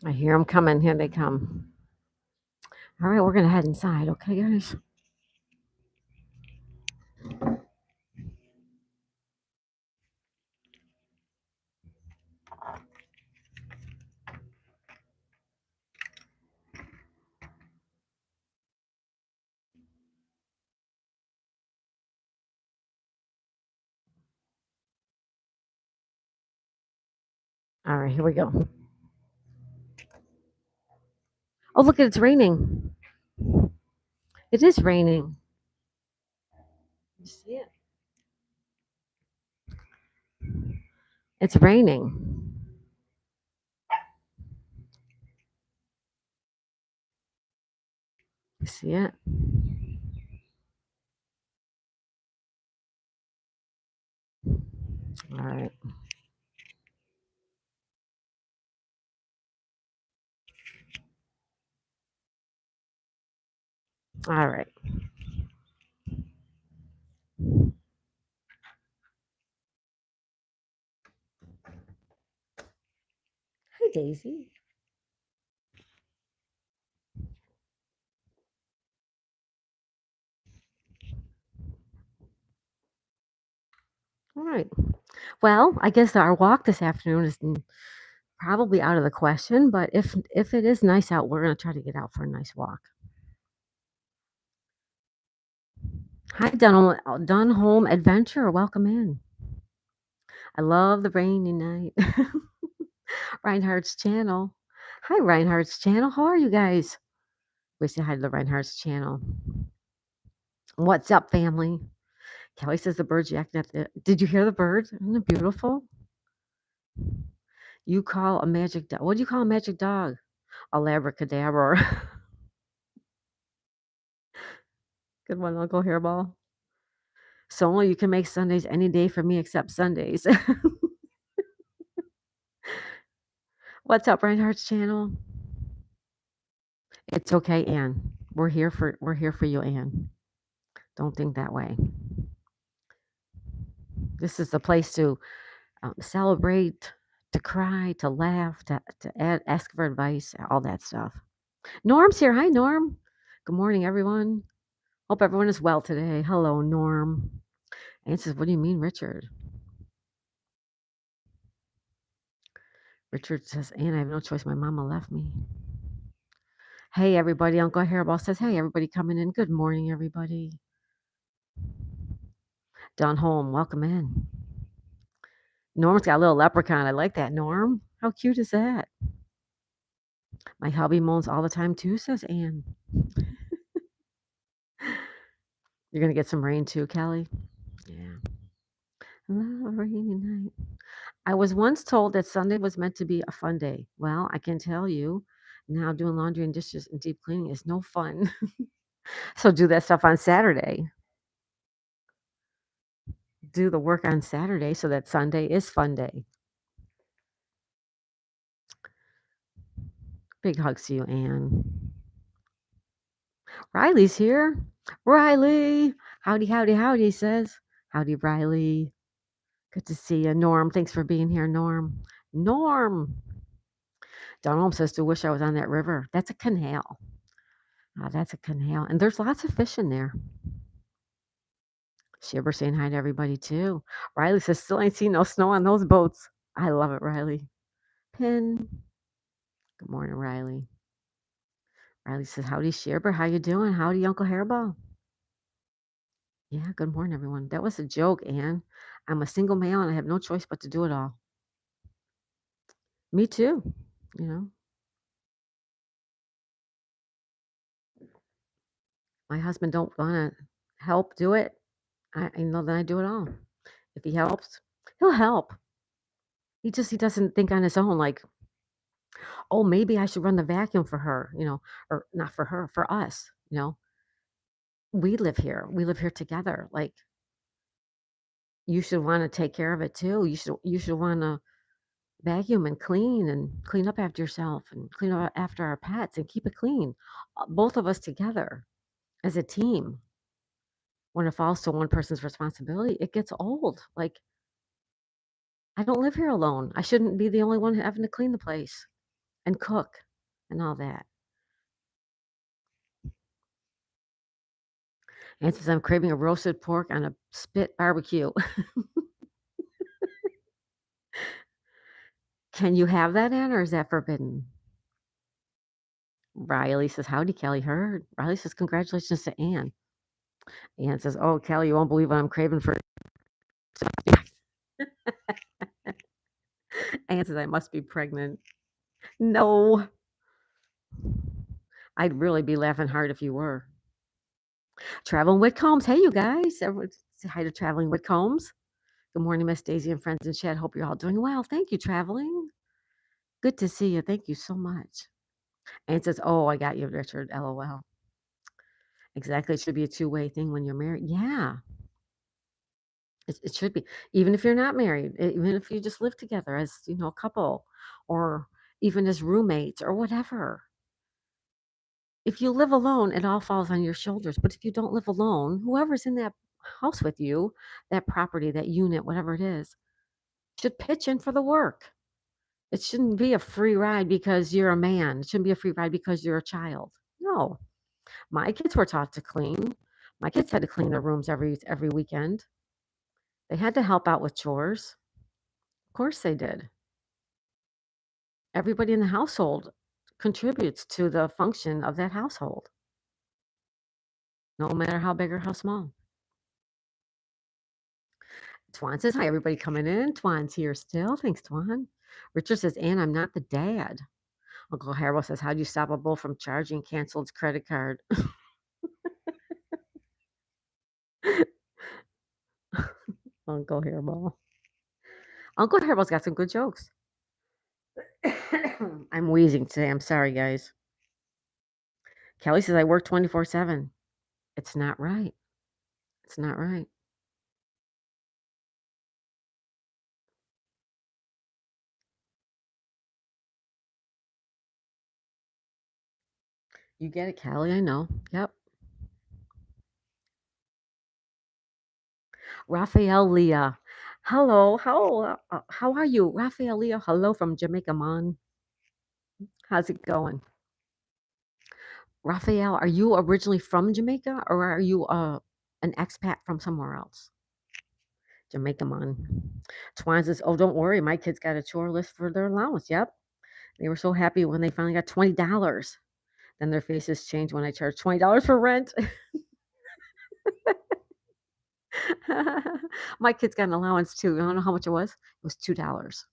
I hear them coming. Here they come. All right, we're going to head inside. Okay, guys? All right, here we go. Oh, look, it's raining. It is raining. You see it? It's raining. You see it? All right. All right. Hi, Daisy. All right. Well, I guess our walk this afternoon is probably out of the question, but if it is nice out, we're going to try to get out for a nice walk. Hi, Dunholm Adventure. Welcome in. I love the rainy night. Reinhardt's channel. Hi, Reinhardt's channel. How are you guys? We say hi to the Reinhardt's channel. What's up, family? Kelly says the bird's yakking at the. Did you hear the bird? Isn't it beautiful? You call a magic dog. What do you call a magic dog? A labracadabra. Good one, Uncle Hairball. So you can make Sundays any day for me except Sundays. What's up, Reinhardt's channel? It's okay, Ann. We're here for you, Ann. Don't think that way. This is the place to celebrate, to cry, to laugh, to ask for advice, all that stuff. Norm's here. Hi, Norm. Good morning, everyone. Hope everyone is well today. Hello, Norm. Ann says, what do you mean, Richard? Richard says, Ann, I have no choice. My mama left me. Hey, everybody. Uncle Hairball says, hey, everybody coming in. Good morning, everybody. Don Holm, welcome in. Norm's got a little leprechaun. I like that, Norm. How cute is that? My hubby moans all the time, too, says Ann. You're going to get some rain, too, Kelly? Yeah. Love a rainy night. I was once told that Sunday was meant to be a fun day. Well, I can tell you now doing laundry and dishes and deep cleaning is no fun. So do that stuff on Saturday. Do the work on Saturday so that Sunday is fun day. Big hugs to you, Ann. Riley's here. Riley. Howdy, howdy, howdy, he says. Howdy, Riley. Good to see you. Norm, thanks for being here, Norm. Norm. Donald says to wish I was on that river. That's a canal. That's a canal. And there's lots of fish in there. Shibber saying hi to everybody too. Riley says, still ain't seen no snow on those boats. I love it, Riley. Pin. Good morning, Riley. Riley says, howdy, Shibber. How you doing? Howdy, Uncle Hairball. Yeah, good morning, everyone. That was a joke, Ann. I'm a single male and I have no choice but to do it all. Me too, you know. My husband don't want to help do it. I know that I do it all. If he helps, he'll help. He doesn't think on his own like, "Oh, maybe I should run the vacuum for her," or not for her, for us. We live here. We live here together. Like, you should wanna take care of it too. You should wanna vacuum and clean up after yourself and clean up after our pets and keep it clean. Both of us together as a team. When it falls to one person's responsibility, it gets old. Like, I don't live here alone. I shouldn't be the only one having to clean the place and cook and all that. And since I'm craving a roasted pork on a spit barbecue, can you have that, Ann, or is that forbidden? Riley says, "Howdy, Kelly." Heard. Riley says, "Congratulations to Ann." Ann says, "Oh, Kelly, you won't believe what I'm craving for." Ann says, "I must be pregnant." No, I'd really be laughing hard if you were. Traveling Whitcombs. Hey, you guys. Everyone say hi to Traveling Whitcombs. Good morning, Miss Daisy and friends in chat. Hope you're all doing well. Thank you, Traveling. Good to see you. Thank you so much. Ann says, "Oh, I got you, Richard. LOL." Exactly. It should be a two-way thing when you're married. Yeah, it should be. Even if you're not married, even if you just live together as, a couple or even as roommates or whatever. If you live alone, it all falls on your shoulders. But if you don't live alone, whoever's in that house with you, that property, that unit, whatever it is, should pitch in for the work. It shouldn't be a free ride because you're a man. It shouldn't be a free ride because you're a child. No. My kids were taught to clean. My kids had to clean their rooms every weekend. They had to help out with chores. Of course they did. Everybody in the household contributes to the function of that household, no matter how big or how small. Twan says, "Hi, everybody coming in." Twan's here still. Thanks, Twan. Richard says, "Ann, I'm not the dad." Uncle Harold says, "How do you stop a bull from charging canceled credit card?" Uncle Hairball. Uncle Hairball's got some good jokes. I'm wheezing today. I'm sorry, guys. Kelly says, "I work 24/7." It's not right. It's not right. You get it, Kelly. I know. Yep. Raphael Leah. Hello. How are you? Raphael Leah. Hello from Jamaica, Mon. How's it going? Raphael, are you originally from Jamaica or are you an expat from somewhere else? Jamaica, Mon. Twan says, "Oh, don't worry. My kids got a chore list for their allowance." Yep. They were so happy when they finally got $20. Then their faces changed when I charged $20 for rent. My kids got an allowance too. You know how much it was? It was $2.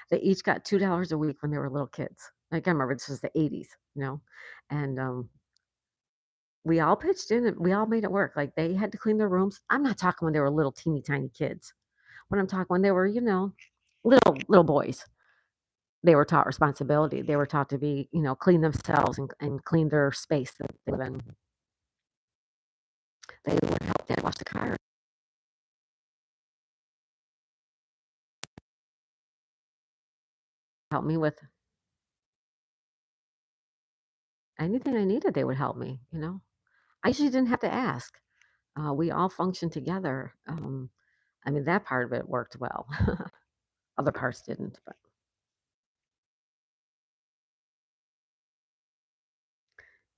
They each got $2 a week when they were little kids. I can remember this was the 80s. And we all pitched in and we all made it work. Like they had to clean their rooms. I'm not talking when they were little teeny tiny kids. When I'm talking when they were, little boys. They were taught responsibility. They were taught to be, clean themselves and clean their space that they live in. They would help dad wash the car. Help me with anything I needed. They would help me. I usually didn't have to ask. We all functioned together. I mean, that part of it worked well. Other parts didn't. But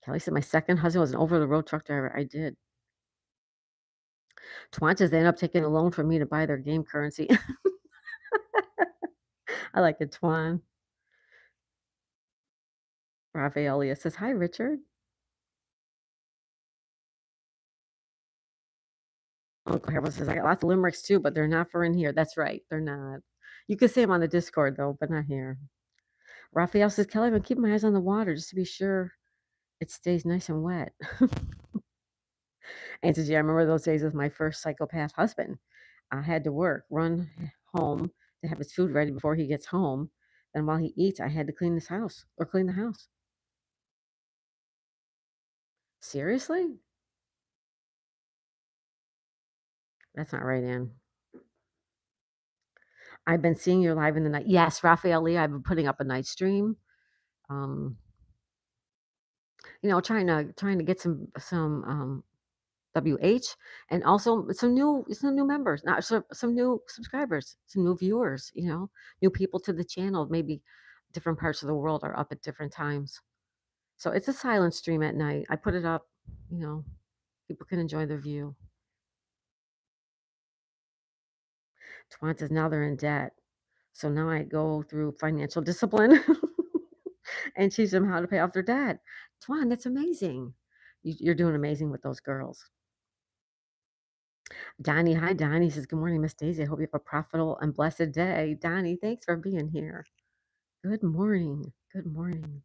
Kelly said my second husband was an over-the-road truck driver. I did. Twanches, they ended up taking a loan from me to buy their game currency. I like it, Twan. Raphaelia says, "Hi, Richard." Uncle Harold says, "I got lots of limericks too, but they're not for in here." That's right. They're not. You can say them on the Discord, though, but not here. Raphael says, "Kelly, I've been keeping my eyes on the water just to be sure it stays nice and wet." And says, "Yeah, I remember those days with my first psychopath husband. I had to work, run home, to have his food ready before he gets home. Then while he eats, I had to clean his house or clean the house. Seriously? That's not right, Ann. I've been seeing you live in the night. Yes, Raphael Lee, I've been putting up a night stream. Um, trying to get some WH and also some new members, not some new subscribers, some new viewers, new people to the channel. Maybe different parts of the world are up at different times. So it's a silent stream at night. I put it up, you know, people can enjoy the view. Twan says now they're in debt. So now I go through financial discipline and teach them how to pay off their debt. Twan, that's amazing. You're doing amazing with those girls. Donnie, hi Donnie says, good morning, Miss Daisy. I hope you have a profitable and blessed day. Donnie, thanks for being here. Good morning. Good morning.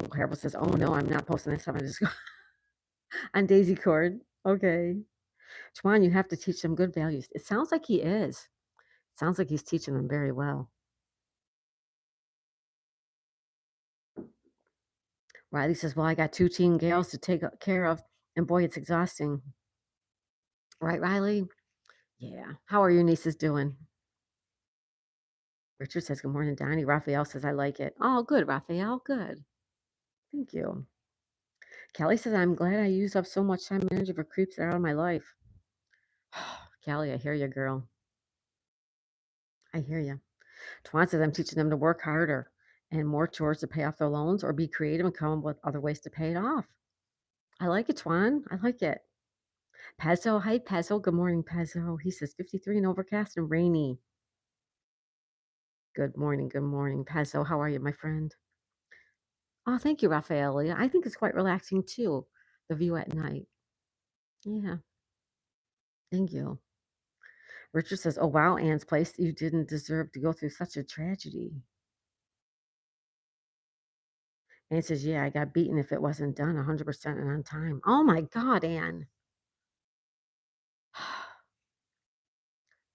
Oh, Harold says, oh no, I'm not posting this time. I just go on Daisy Cord. Okay. Twan, you have to teach them good values. It sounds like he is. It sounds like he's teaching them very well. Riley says, well, I got 2 teen gals to take care of, and boy, it's exhausting. Right, Riley? Yeah. How are your nieces doing? Richard says, good morning, Donnie. Raphael says, I like it. Oh, good, Raphael. Good. Thank you. Kelly says, I'm glad I used up so much time and energy for creeps that are out of my life. Kelly, I hear you, girl. I hear you. Twan says, I'm teaching them to work harder and more chores to pay off their loans or be creative and come up with other ways to pay it off. I like it, Twan. I like it. Pezzo, hi, Pezzo. Good morning, Pezzo. He says, 53 and overcast and rainy. Good morning, Pezzo. How are you, my friend? Oh, thank you, Raffaele. I think it's quite relaxing, too, the view at night. Yeah, thank you. Richard says, oh, wow, Anne's place. You didn't deserve to go through such a tragedy. Anne says, yeah, I got beaten if it wasn't done 100% and on time. Oh, my God, Anne.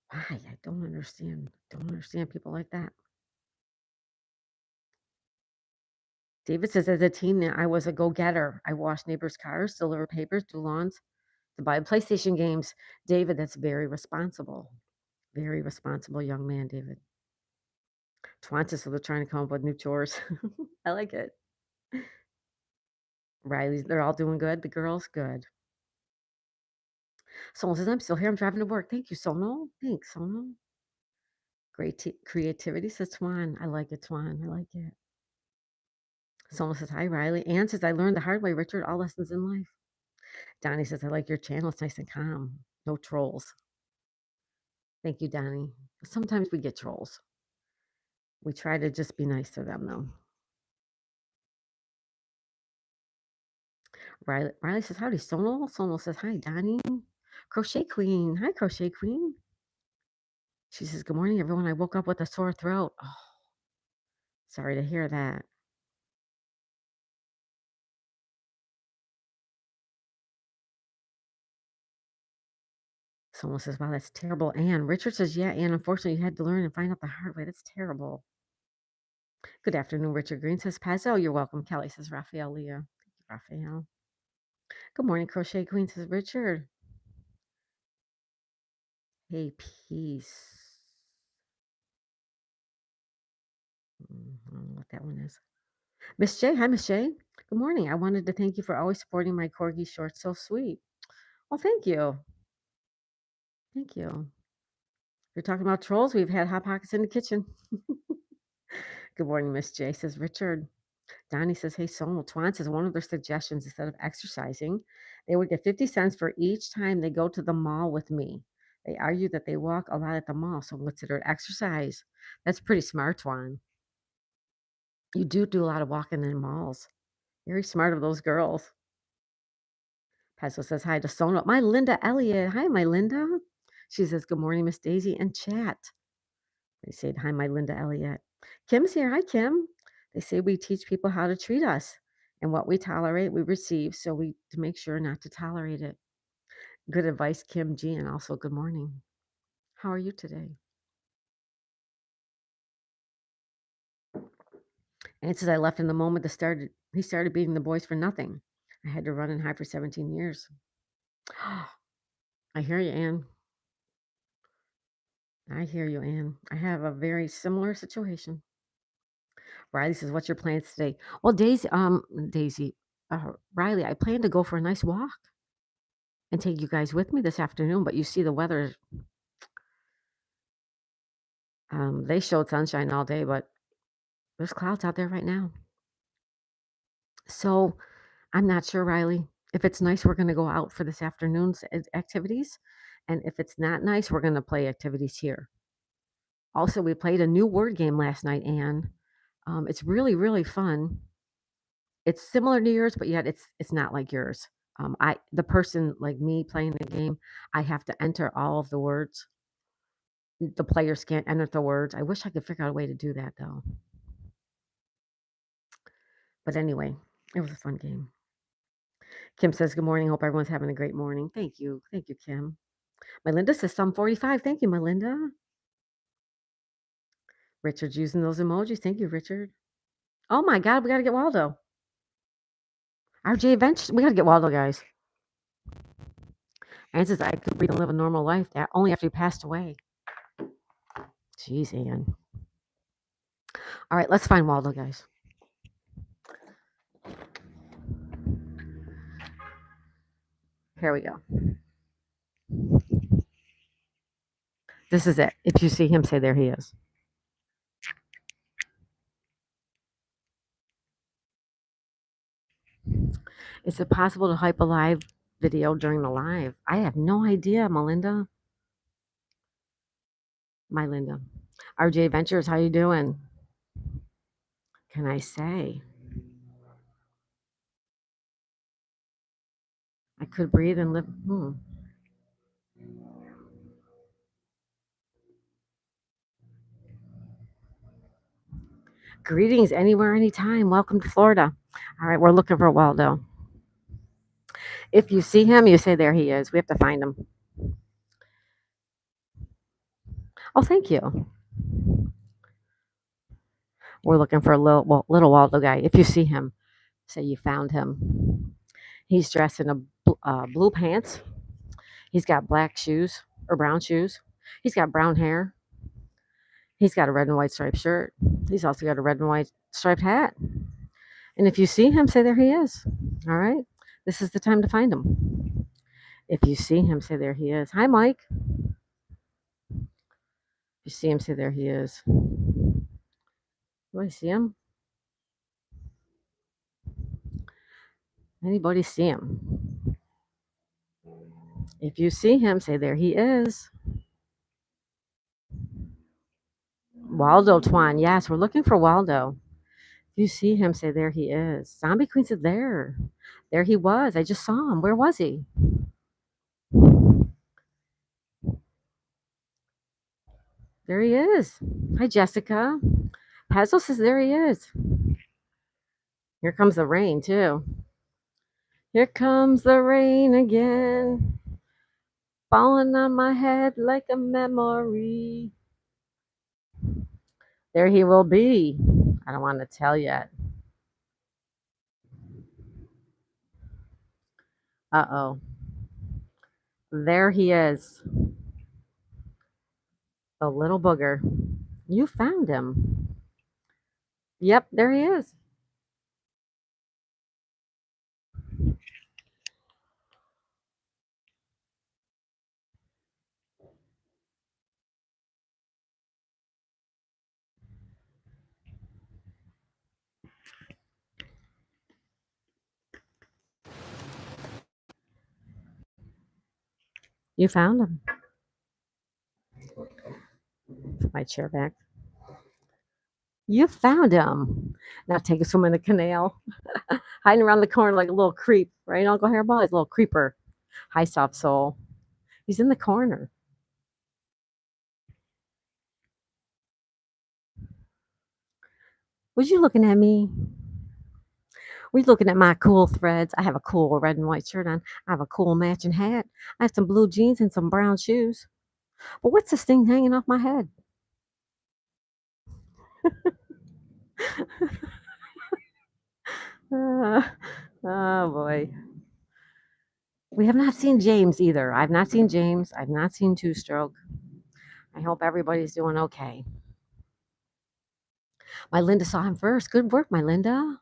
Why? I don't understand. Don't understand people like that. David says, as a teen, I was a go-getter. I washed neighbors' cars, delivered papers, do lawns, to buy PlayStation games. David, that's very responsible. Very responsible young man, David. Twantis, so they're trying to come up with new chores. I like it. Riley's, they're all doing good. The girls, good. Sonal says, I'm still here. I'm driving to work. Thank you, Sonal. Thanks, Sonal. Great creativity, says Twan. I like it, Twan. I like it. Sonal says, hi, Riley. Ann says, I learned the hard way, Richard. All lessons in life. Donnie says, I like your channel. It's nice and calm. No trolls. Thank you, Donnie. Sometimes we get trolls. We try to just be nice to them, though. Riley says, howdy, Sonal. Sonal says, hi, Donnie. Crochet Queen. Hi, Crochet Queen. She says, good morning, everyone. I woke up with a sore throat. Oh, sorry to hear that. Someone says, wow, that's terrible. Anne. Richard says, yeah, Anne, unfortunately, you had to learn and find out the hard way. That's terrible. Good afternoon, Richard Green says, Pazzo, you're welcome. Kelly says, Raphael Leah. Thank you, Raphael. Good morning, Crochet Queen says, Richard. Hey, peace. I don't know what that one is. Miss J. Hi, Miss J. Good morning. I wanted to thank you for always supporting my corgi shorts. So sweet. Well, thank you. Thank you. You're talking about trolls. We've had Hot Pockets in the kitchen. Good morning, Miss J. Says, Richard. Donnie says, hey, Sonal. Twan says, one of their suggestions, instead of exercising, they would get 50 cents for each time they go to the mall with me. They argue that they walk a lot at the mall, so consider it exercise. That's pretty smart, Twan. You do a lot of walking in malls. Very smart of those girls. Peso says hi to Sonal. My Linda Elliott. Hi, my Linda. She says, good morning, Miss Daisy, and chat. They said, hi, my Linda Elliott. Kim's here. Hi, Kim. They say we teach people how to treat us, and what we tolerate, we receive, so we to make sure not to tolerate it. Good advice, Kim G, and also good morning. How are you today? And it says I left in the moment he started beating the boys for nothing. I had to run and hide for 17 years. I hear you, Ann. I hear you, Ann. I have a very similar situation. Riley says, "What's your plans today?" Well, Daisy, Riley, I plan to go for a nice walk and take you guys with me this afternoon. But you see, the weather, they showed sunshine all day, but there's clouds out there right now. So I'm not sure, Riley. If it's nice, we're going to go out for this afternoon's activities. And if it's not nice, we're going to play activities here. Also, we played a new word game last night, Anne. It's really, really fun. It's similar to yours, but yet it's not like yours. The person like me playing the game, I have to enter all of the words. The players can't enter the words. I wish I could figure out a way to do that though. But anyway, it was a fun game. Kim says, "Good morning. Hope everyone's having a great morning." Thank you. Thank you, Kim. Melinda says, "Some 45." Thank you, Melinda. Richard's using those emojis. Thank you, Richard. Oh my God, we got to get Waldo. RJ Adventures. We got to get Waldo, guys. Anne says, "I could breathe and live a normal life only after he passed away." Jeez, Anne. All right, let's find Waldo, guys. Here we go. This is it. If you see him, say, "There he is." Is it possible to hype a live video during the live? I have no idea, Melinda. My Linda. RJ Ventures, how you doing? Can I say? I could breathe and live. Greetings anywhere, anytime. Welcome to Florida. All right, we're looking for Waldo. If you see him, you say, "There he is." We have to find him. Oh, thank you. We're looking for a little Waldo guy. If you see him, say you found him. He's dressed in a blue pants. He's got black shoes or brown shoes. He's got brown hair. He's got a red and white striped shirt. He's also got a red and white striped hat. And if you see him, say, "There he is." All right. This is the time to find him. If you see him, say, "There he is." Hi, Mike. If you see him, say, "There he is." Do I see him? Anybody see him? If you see him, say, "There he is." Waldo Twan. Yes, we're looking for Waldo. If you see him, say, "There he is." Zombie Queen said, "There. There he was. I just saw him. Where was he?" There he is. Hi, Jessica. Hazel says, "There he is." Here comes the rain, too. Here comes the rain again, falling on my head like a memory. There he will be. I don't want to tell yet. Uh-oh. There he is. The little booger. You found him. Yep, there he is. You found him. Put my chair back. You found him. Now take a swim in the canal. Hiding around the corner like a little creep, right, Uncle Hairball? He's a little creeper. Hi, soft soul. He's in the corner. Was you looking at me? Were you looking at my cool threads? I have a cool red and white shirt on. I have a cool matching hat. I have some blue jeans and some brown shoes. But what's this thing hanging off my head? Oh boy. We have not seen James either. I've not seen James. I've not seen Two Stroke. I hope everybody's doing okay. My Linda saw him first. Good work, my Linda.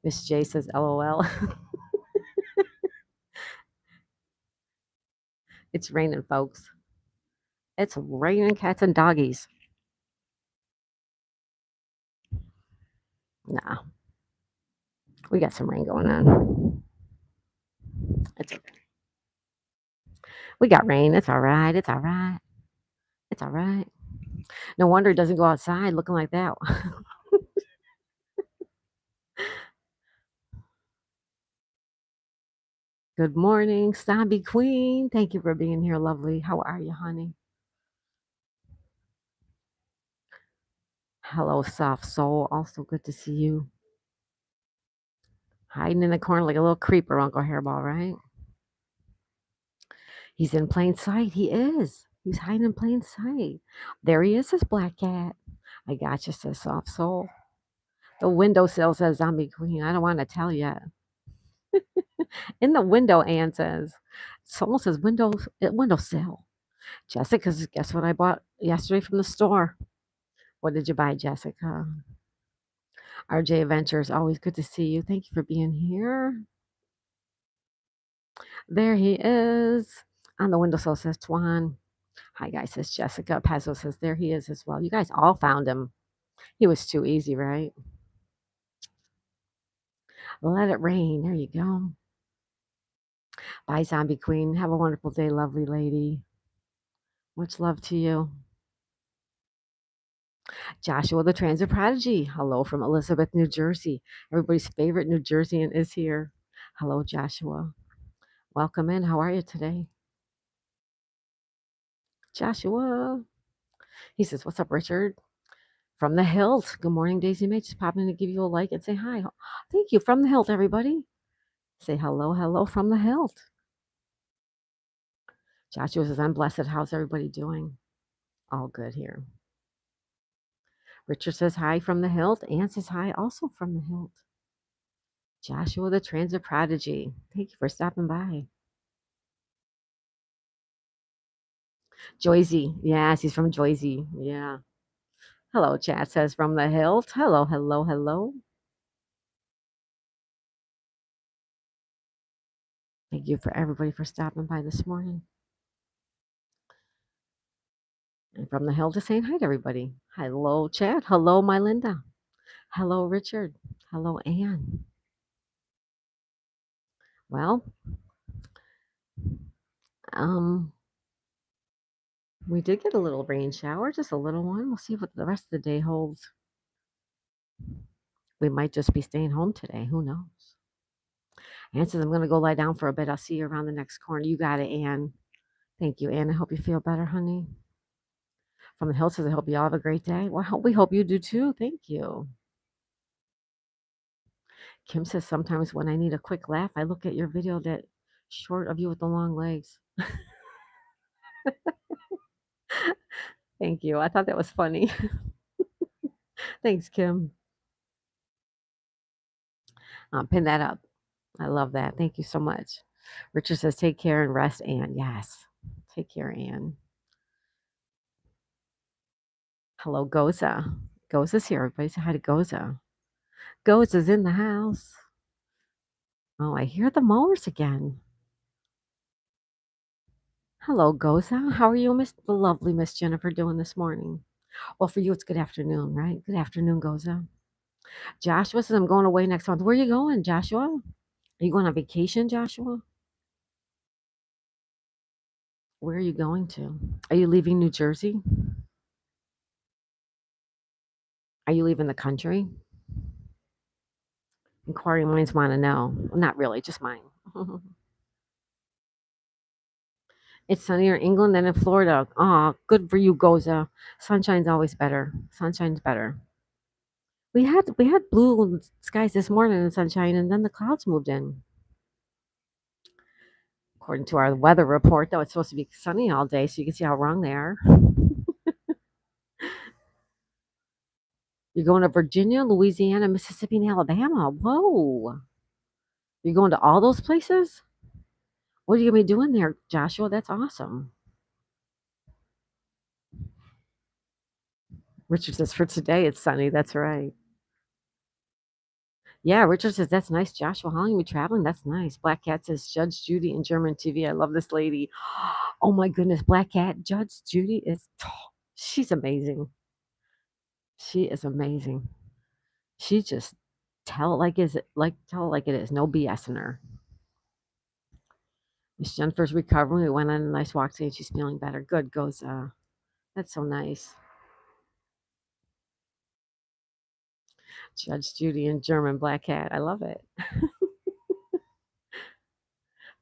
Miss J says LOL. It's raining, folks. It's raining cats and doggies. Nah, we got some rain going on. It's okay. We got rain. It's all right. It's all right. It's all right. No wonder it doesn't go outside looking like that. Good morning, Zombie Queen. Thank you for being here, lovely. How are you, honey? Hello, soft soul. Also good to see you. Hiding in the corner like a little creeper, Uncle Hairball, right? He's in plain sight. He is. He's hiding in plain sight. There he is, his black cat. I got you, says soft soul. The windowsill says zombie queen. I don't want to tell you. In the window, Ann says. Soul says windowsill. Jessica's, guess what I bought yesterday from the store? What did you buy, Jessica? RJ Adventures, always good to see you. Thank you for being here. There he is. On the windowsill says Twan. Hi, guys, says Jessica. Pazzo says there he is as well. You guys all found him. He was too easy, right? Let it rain. There you go. Bye, Zombie Queen. Have a wonderful day, lovely lady. Much love to you. Joshua, the transit prodigy. Hello from Elizabeth, New Jersey. Everybody's favorite New Jerseyan is here. Hello, Joshua. Welcome in. How are you today? Joshua. He says, what's up, Richard? From the Hilt. Good morning, Daisy May. Just popping in to give you a like and say hi. Thank you. From the Hilt, everybody. Say hello from the Hilt. Joshua says, I'm blessed. How's everybody doing? All good here. Richard says hi from the Hilt. Ann says hi also from the Hilt. Joshua, the transit prodigy. Thank you for stopping by. Joyzy. Yes, he's from Joyzy. Yeah. Hello, chat says from the Hilt. Hello. Thank you for everybody for stopping by this morning. And from the Hilt is saying hi to everybody. Hello, chat. Hello, my Linda. Hello, Richard. Hello, Ann. Well, we did get a little rain shower, just a little one. We'll see what the rest of the day holds. We might just be staying home today. Who knows? Ann says, I'm going to go lie down for a bit. I'll see you around the next corner. You got it, Ann. Thank you, Ann. I hope you feel better, honey. From the Hill says, I hope you all have a great day. Well, we hope you do too. Thank you. Kim says, sometimes when I need a quick laugh, I look at your video that short of you with the long legs. Thank you. I thought that was funny. Thanks, Kim. Pin that up. I love that. Thank you so much. Richard says, take care and rest, Ann. Yes. Take care, Ann. Hello, Goza. Goza's here. Everybody say hi to Goza. Goza's in the house. Oh, I hear the mowers again. Hello, Goza. How are you, the lovely Miss Jennifer, doing this morning? Well, for you, it's good afternoon, right? Good afternoon, Goza. Joshua says, I'm going away next month. Where are you going, Joshua? Are you going on vacation, Joshua? Where are you going to? Are you leaving New Jersey? Are you leaving the country? Inquiring minds want to know. Not really, just mine. It's sunnier in England than in Florida. Aw, good for you, Goza. Sunshine's always better. Sunshine's better. We had blue skies this morning and sunshine, and then the clouds moved in. According to our weather report, though, it's supposed to be sunny all day, so you can see how wrong they are. You're going to Virginia, Louisiana, Mississippi, and Alabama. Whoa. You're going to all those places? What are you going to be doing there, Joshua? That's awesome. Richard says, for today, it's sunny. That's right. Yeah, Richard says, that's nice, Joshua. How long you be traveling? That's nice. Black Cat says, Judge Judy in German TV. I love this lady. Oh my goodness, Black Cat. Judge Judy is, she's amazing. She is amazing. She just tell it like it is. No BS in her. Miss Jennifer's recovering. We went on a nice walk today. She's feeling better. Good goes. That's so nice. Judge Judy in German, Black Cat. I love it.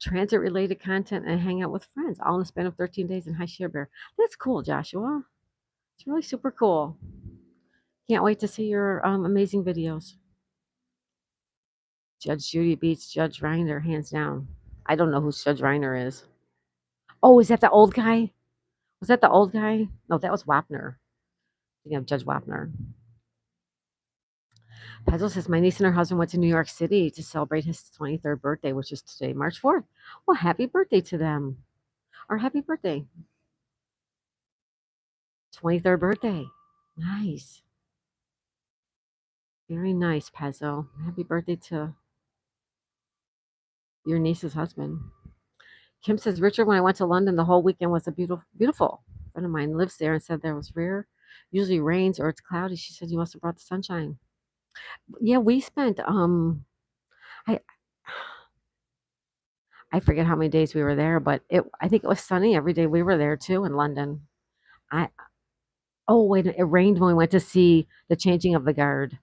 Transit related content and hang out with friends, all in the span of 13 days in High Share Bear. That's cool, Joshua. It's really super cool. Can't wait to see your amazing videos. Judge Judy beats Judge Reiner hands down. I don't know who Judge Reiner is. Oh, is that the old guy? Was that the old guy? No, that was Wapner. Thinking of Judge Wapner. Pezzle says, my niece and her husband went to New York City to celebrate his 23rd birthday, which is today, March 4th. Well, happy birthday to them. Or happy birthday. 23rd birthday. Nice. Very nice, Pezzo. Happy birthday to your niece's husband. Kim says, Richard, when I went to London, the whole weekend was a beautiful. A friend of mine lives there and said there was usually rains or it's cloudy. She said you must have brought the sunshine. Yeah, we spent I I forget how many days we were there, but I think it was sunny every day we were there too in London. I Oh wait, it rained when we went to see the changing of the guard.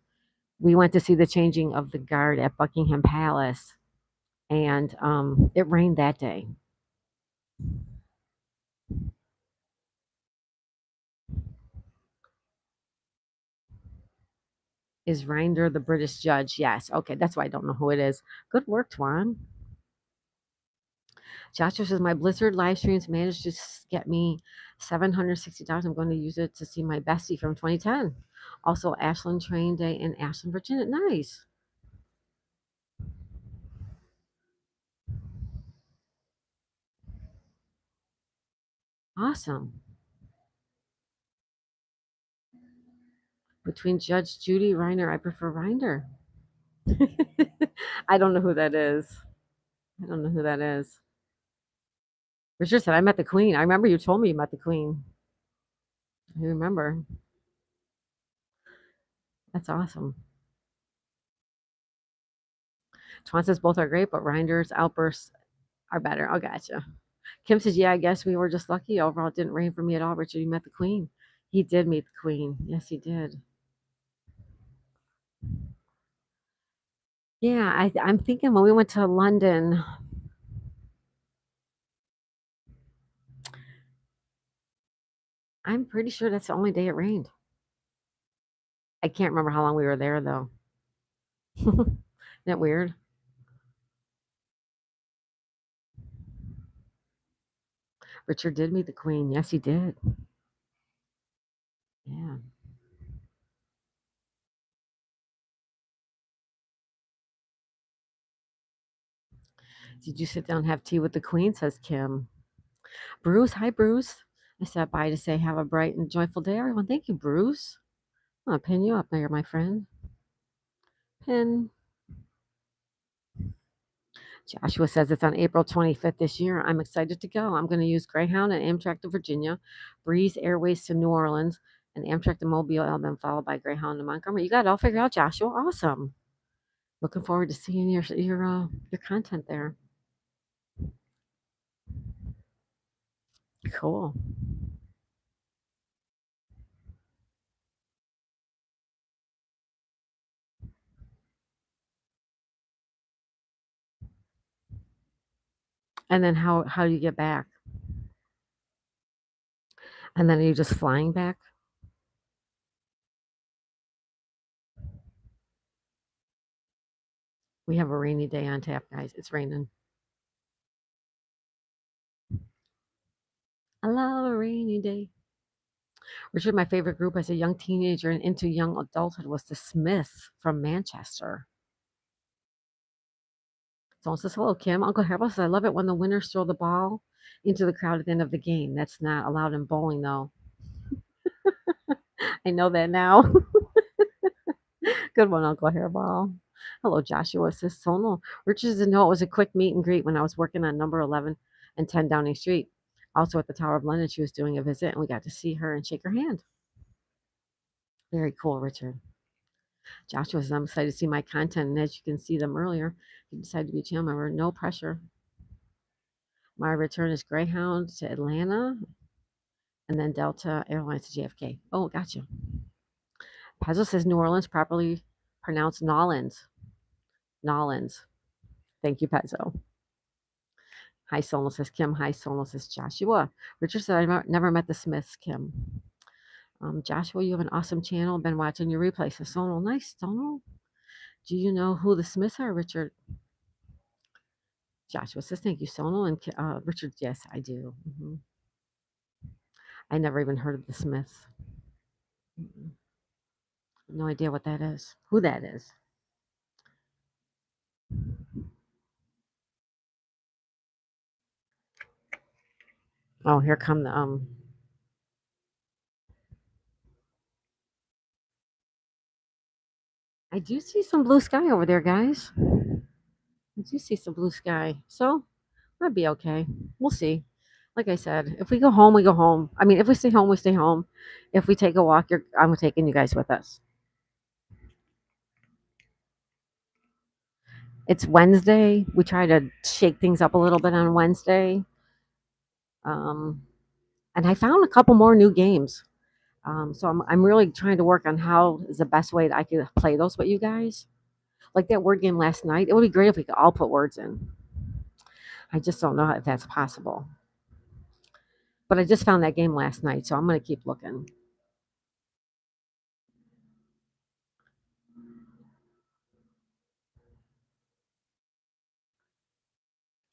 We went to see the changing of the guard at Buckingham Palace, and it rained that day. Is Reinder the British judge? Yes. Okay, that's why I don't know who it is. Good work, Twan. Joshua says my Blizzard live streams managed to get me $760. I'm going to use it to see my bestie from 2010. Also, Ashland Train Day in Ashland, Virginia. Nice. Awesome. Between Judge Judy Reiner, I prefer Reiner. I don't know who that is. I don't know who that is. Richard said, I met the Queen. I remember you told me you met the Queen. I remember. That's awesome. Twan says both are great, but Reinder's outbursts are better. Oh, gotcha. Kim says, yeah, I guess we were just lucky. Overall, it didn't rain for me at all. Richard, you met the Queen. He did meet the Queen. Yes, he did. Yeah, I'm thinking when we went to London, I'm pretty sure that's the only day it rained. I can't remember how long we were there, though. Isn't that weird? Richard did meet the Queen. Yes, he did. Yeah. Did you sit down and have tea with the Queen? Says Kim. Bruce, hi, Bruce. I stopped by to say have a bright and joyful day, everyone. Thank you, Bruce. I'm going to pin you up there, my friend. Pin. Joshua says it's on April 25th this year. I'm excited to go. I'm going to use Greyhound and Amtrak to Virginia, Breeze Airways to New Orleans, and Amtrak to Mobile, Alabama, followed by Greyhound to Montgomery. You got it all figured out, Joshua. Awesome. Looking forward to seeing your content there. Cool. And then how do you get back? And then are you just flying back? We have a rainy day on tap, guys. It's raining. I love a rainy day. Richard, my favorite group as a young teenager and into young adulthood was the Smiths from Manchester. Someone says, hello, Kim. Uncle Harold says, I love it when the winners throw the ball into the crowd at the end of the game. That's not allowed in bowling, though. I know that now. Good one, Uncle Hairball. Hello, Joshua says, Sonal. Richard says, no, it was a quick meet and greet when I was working on number 11 and 10 Downing Street. Also at the Tower of London, she was doing a visit, and we got to see her and shake her hand. Very cool, Richard. Joshua says, I'm excited to see my content, and as you can see them earlier, you decided to be a channel member. No pressure. My return is Greyhound to Atlanta, and then Delta Airlines to JFK. Oh, gotcha. Pezzo says New Orleans, properly pronounced Nolans. Nolans. Thank you, Pezzo. Hi, Sonal says Kim. Hi, Sonal says Joshua. Richard said, I never met the Smiths, Kim. Joshua, you have an awesome channel. Been watching your replay. Says Sonal. Nice, Sonal. Do you know who the Smiths are, Richard? Joshua says, thank you, Sonal. And Richard, yes, I do. I never even heard of the Smiths. No idea what that is. Who that is. Oh, here come the I do see some blue sky over there, guys. I do see some blue sky. So that'd be okay. We'll see. Like I said, if we go home, we go home. I mean, if we stay home, we stay home. If we take a walk, I'm taking you guys with us. It's Wednesday. We try to shake things up a little bit on Wednesday. And I found a couple more new games. So I'm really trying to work on how is the best way that I could play those with you guys. Like that word game last night. It would be great if we could all put words in. I just don't know if that's possible. But I just found that game last night, so I'm going to keep looking.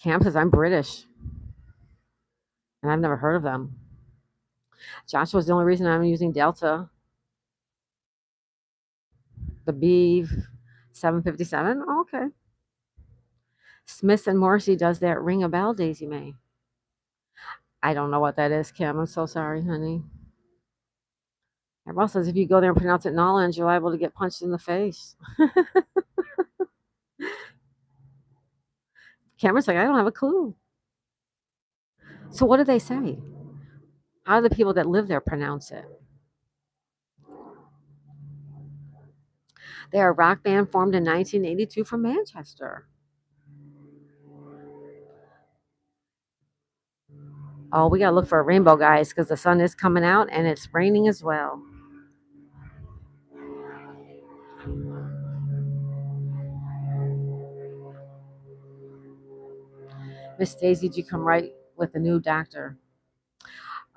Cam says I'm British, and I've never heard of them. Joshua's the only reason I'm using Delta. The B 757. Oh, okay. Smith and Morrissey does that ring a bell, Daisy May. I don't know what that is, Kim. I'm so sorry, honey. Everyone says if you go there and pronounce it Nolans, you're liable to get punched in the face. Cameron's like, I don't have a clue. So what do they say? How do the people that live there pronounce it? They are a rock band formed in 1982 from Manchester. Oh, we got to look for a rainbow, guys, because the sun is coming out and it's raining as well. Miss Daisy, did you come right with the new doctor?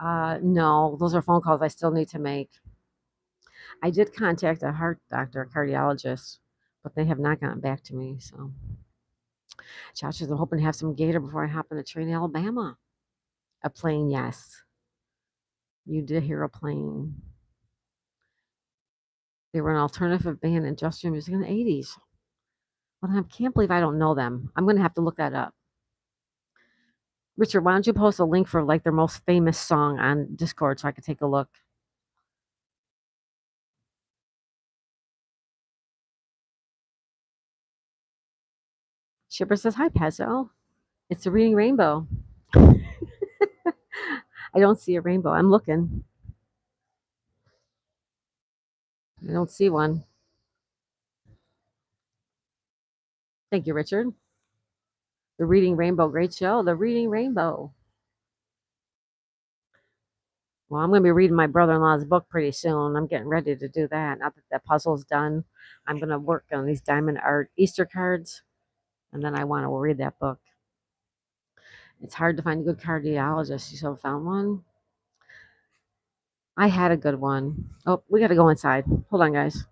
No, those are phone calls I still need to make. I did contact a heart doctor, a cardiologist, but they have not gotten back to me. So, Josh says I'm hoping to have some gator before I hop on the train to Alabama. A plane, yes. You did hear a plane. They were an alternative band, industrial music in the 80s. Well, I can't believe I don't know them. I'm going to have to look that up. Richard, why don't you post a link for like their most famous song on Discord so I could take a look? Shipper says, hi, Pezzo. It's a reading rainbow. I don't see a rainbow. I'm looking. I don't see one. Thank you, Richard. The Reading Rainbow, great show. The Reading Rainbow. Well, I'm going to be reading my brother-in-law's book pretty soon. I'm getting ready to do that. Now that that puzzle's done, I'm going to work on these diamond art Easter cards, and then I want to read that book. It's hard to find a good cardiologist. You still found one? I had a good one. Oh, we got to go inside. Hold on, guys.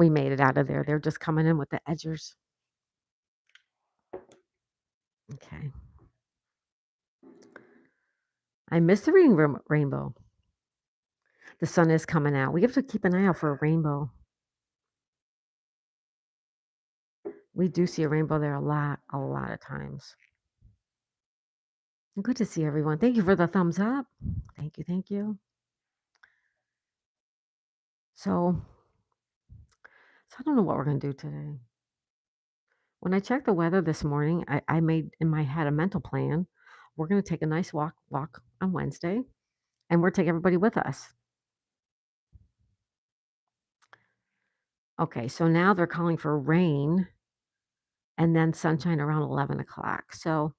We made it out of there. They're just coming in with the edgers. Okay. I miss the reading room rainbow. The sun is coming out. We have to keep an eye out for a rainbow. We do see a rainbow there a lot of times. Good to see everyone. Thank you for the thumbs up. Thank you, thank you. So I don't know what we're gonna do today. When I checked the weather this morning, I made in my head a mental plan. We're gonna take a nice walk on Wednesday, and we're taking everybody with us. Okay, so now they're calling for rain and then sunshine around 11 o'clock. So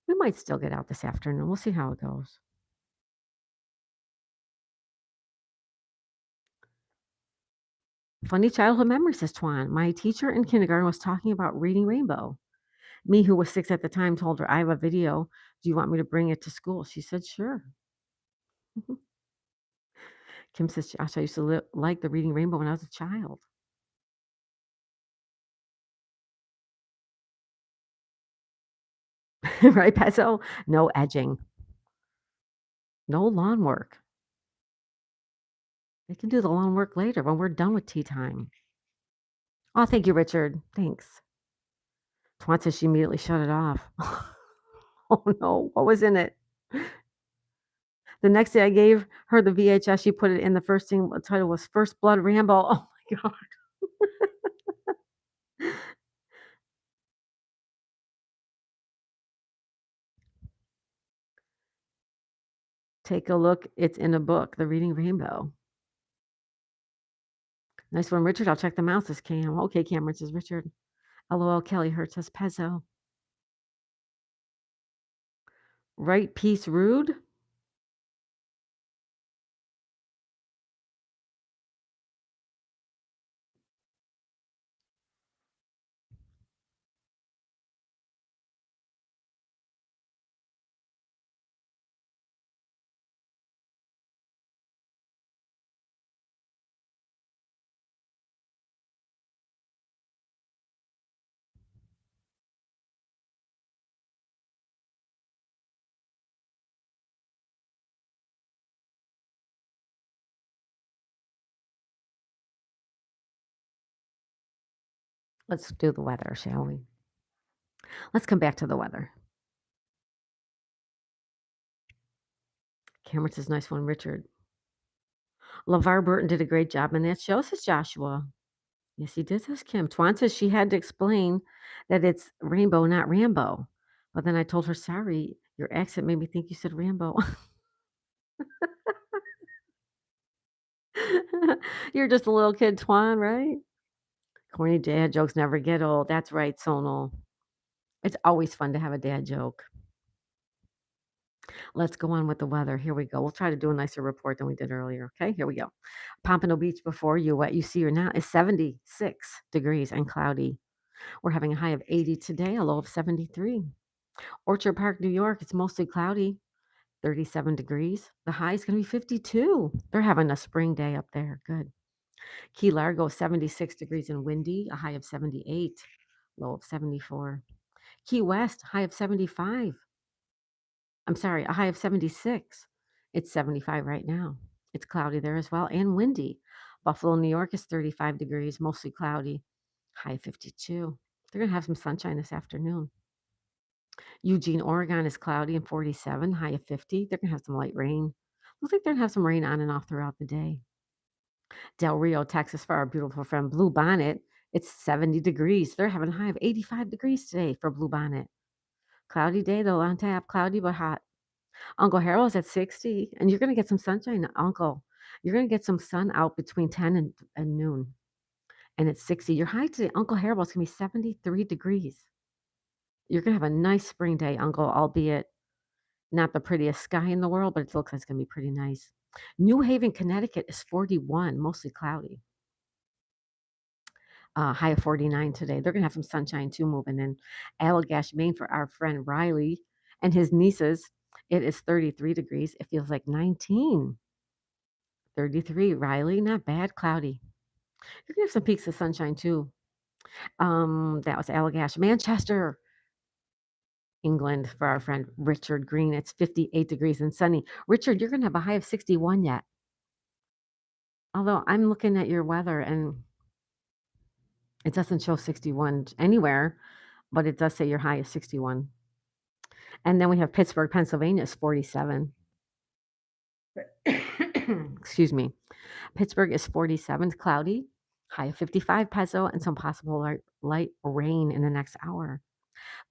we might still get out this afternoon. We'll see how it goes. Funny childhood memory, says Twan. My teacher in kindergarten was talking about reading Rainbow. Me, who was 6 at the time, told her, I have a video. Do you want me to bring it to school? She said, sure. Kim says, Josh, I used to like the reading Rainbow when I was a child. Right, Pezzo? No edging. No lawn work. They can do the lawn work later when we're done with tea time. Oh, thank you, Richard. Thanks. Twan says she immediately shut it off. Oh, no. What was in it? The next day I gave her the VHS. She put it in. The first thing the title was First Blood Rambo. Oh, my God. Take a look. It's in a book, The Reading Rainbow. Nice one, Richard. I'll check them out, says Cam. Okay, Cameron, says Richard. LOL, Kelly Hurt, says Pezzo. Right piece rude? Let's do the weather, shall we? Let's come back to the weather. Cameron says, nice one, Richard. LeVar Burton did a great job in that show, says Joshua. Yes, he did, says Kim. Twan says she had to explain that it's Rainbow, not Rambo. But then I told her, sorry, your accent made me think you said Rambo. You're just a little kid, Twan, right? Corny dad jokes never get old. That's right, Sonal. It's always fun to have a dad joke. Let's go on with the weather. Here we go. We'll try to do a nicer report than we did earlier. Okay, here we go. Pompano Beach before you. What you see here now is 76 degrees and cloudy. We're having a high of 80 today, a low of 73. Orchard Park, New York, it's mostly cloudy, 37 degrees. The high is going to be 52. They're having a spring day up there. Good. Key Largo, 76 degrees and windy, a high of 78, low of 74. Key West, high of 75. I'm sorry, a high of 76. It's 75 right now. It's cloudy there as well and windy. Buffalo, New York is 35 degrees, mostly cloudy, high of 52. They're going to have some sunshine this afternoon. Eugene, Oregon is cloudy and 47, high of 50. They're going to have some light rain. Looks like they're going to have some rain on and off throughout the day. Del Rio, Texas, for our beautiful friend Blue Bonnet, it's 70 degrees. They're having a high of 85 degrees today for Blue Bonnet. Cloudy day, though, on tap, cloudy but hot. Uncle Harold's at 60, and you're going to get some sunshine, Uncle. You're going to get some sun out between 10 and noon, and it's 60. Your high today, Uncle Harold's going to be 73 degrees. You're going to have a nice spring day, Uncle, albeit not the prettiest sky in the world, but it looks like it's going to be pretty nice. New Haven, Connecticut is 41, mostly cloudy. High of 49 today. They're going to have some sunshine too moving in. Allagash, Maine, for our friend Riley and his nieces, it is 33 degrees. It feels like 19. 33, Riley, not bad, cloudy. You're gonna have some peaks of sunshine too. That was Allagash, Manchester, England, for our friend Richard Green. It's 58 degrees and sunny. Richard, you're gonna have a high of 61 yet. Although I'm looking at your weather and it doesn't show 61 anywhere, but it does say your high is 61. And then we have Pittsburgh, Pennsylvania is 47. Excuse me. Pittsburgh is 47, cloudy, high of 55 peso, and some possible light rain in the next hour.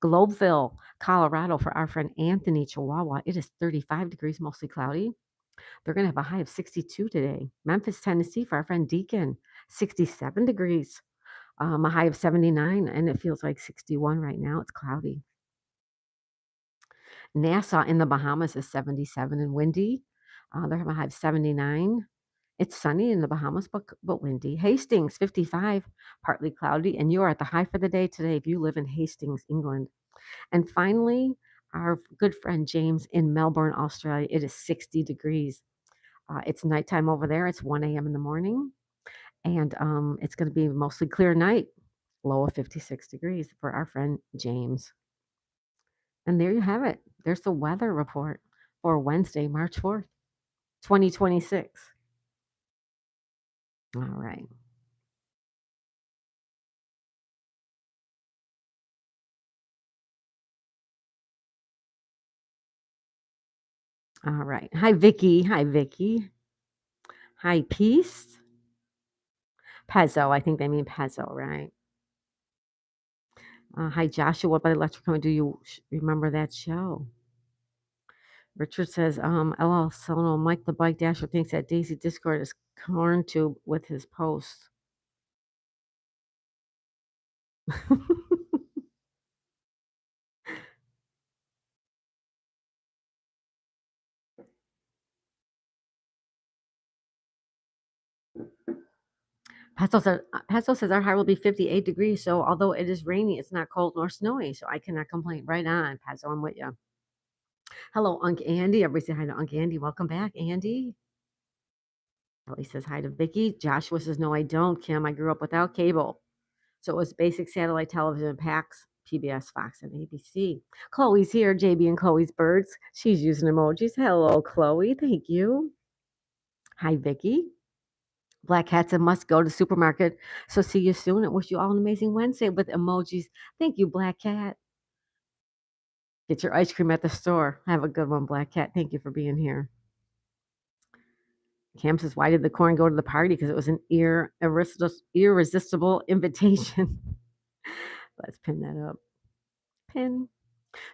Globeville, Colorado, for our friend Anthony, Chihuahua, it is 35 degrees, mostly cloudy. They're going to have a high of 62 today. Memphis, Tennessee, for our friend Deacon, 67 degrees, a high of 79, and it feels like 61 right now. It's cloudy. Nassau in the Bahamas is 77 and windy. They're having a high of 79. It's sunny in the Bahamas, but windy. Hastings, 55, partly cloudy, and you are at the high for the day today if you live in Hastings, England. And finally, our good friend James in Melbourne, Australia, it is 60 degrees. It's nighttime over there. It's 1 a.m. in the morning, and it's going to be mostly clear night, low of 56 degrees for our friend James. And there you have it. There's the weather report for Wednesday, March 4th, 2026. All right. All right. Hi, Vicky. Hi, Vicky. Hi, Peace. Pezzo. I think they mean Pezzo, right? Hi, Joshua. What about Electric Company? Do you remember that show? Richard says, LL Sono, Mike the Bike Dasher thinks that Daisy Discord is corn tube with his posts. Pesto says our high will be 58 degrees. So although it is rainy, it's not cold nor snowy. So I cannot complain. Right on, Pesto. I'm with you. Hello, Unc Andy. Everybody say hi to Unc Andy. Welcome back, Andy. Ellie says hi to Vicky. Joshua says, no, I don't, Kim. I grew up without cable. So it was basic satellite television, PAX, PBS, Fox, and ABC. Chloe's here, JB and Chloe's birds. She's using emojis. Hello, Chloe. Thank you. Hi, Vicky. Black Hats and must go to supermarket. So see you soon. I wish you all an amazing Wednesday with emojis. Thank you, Black Cat. Get your ice cream at the store. Have a good one, Black Cat. Thank you for being here. Cam says, why did the corn go to the party? Because it was an irresistible invitation. Let's pin that up. Pin.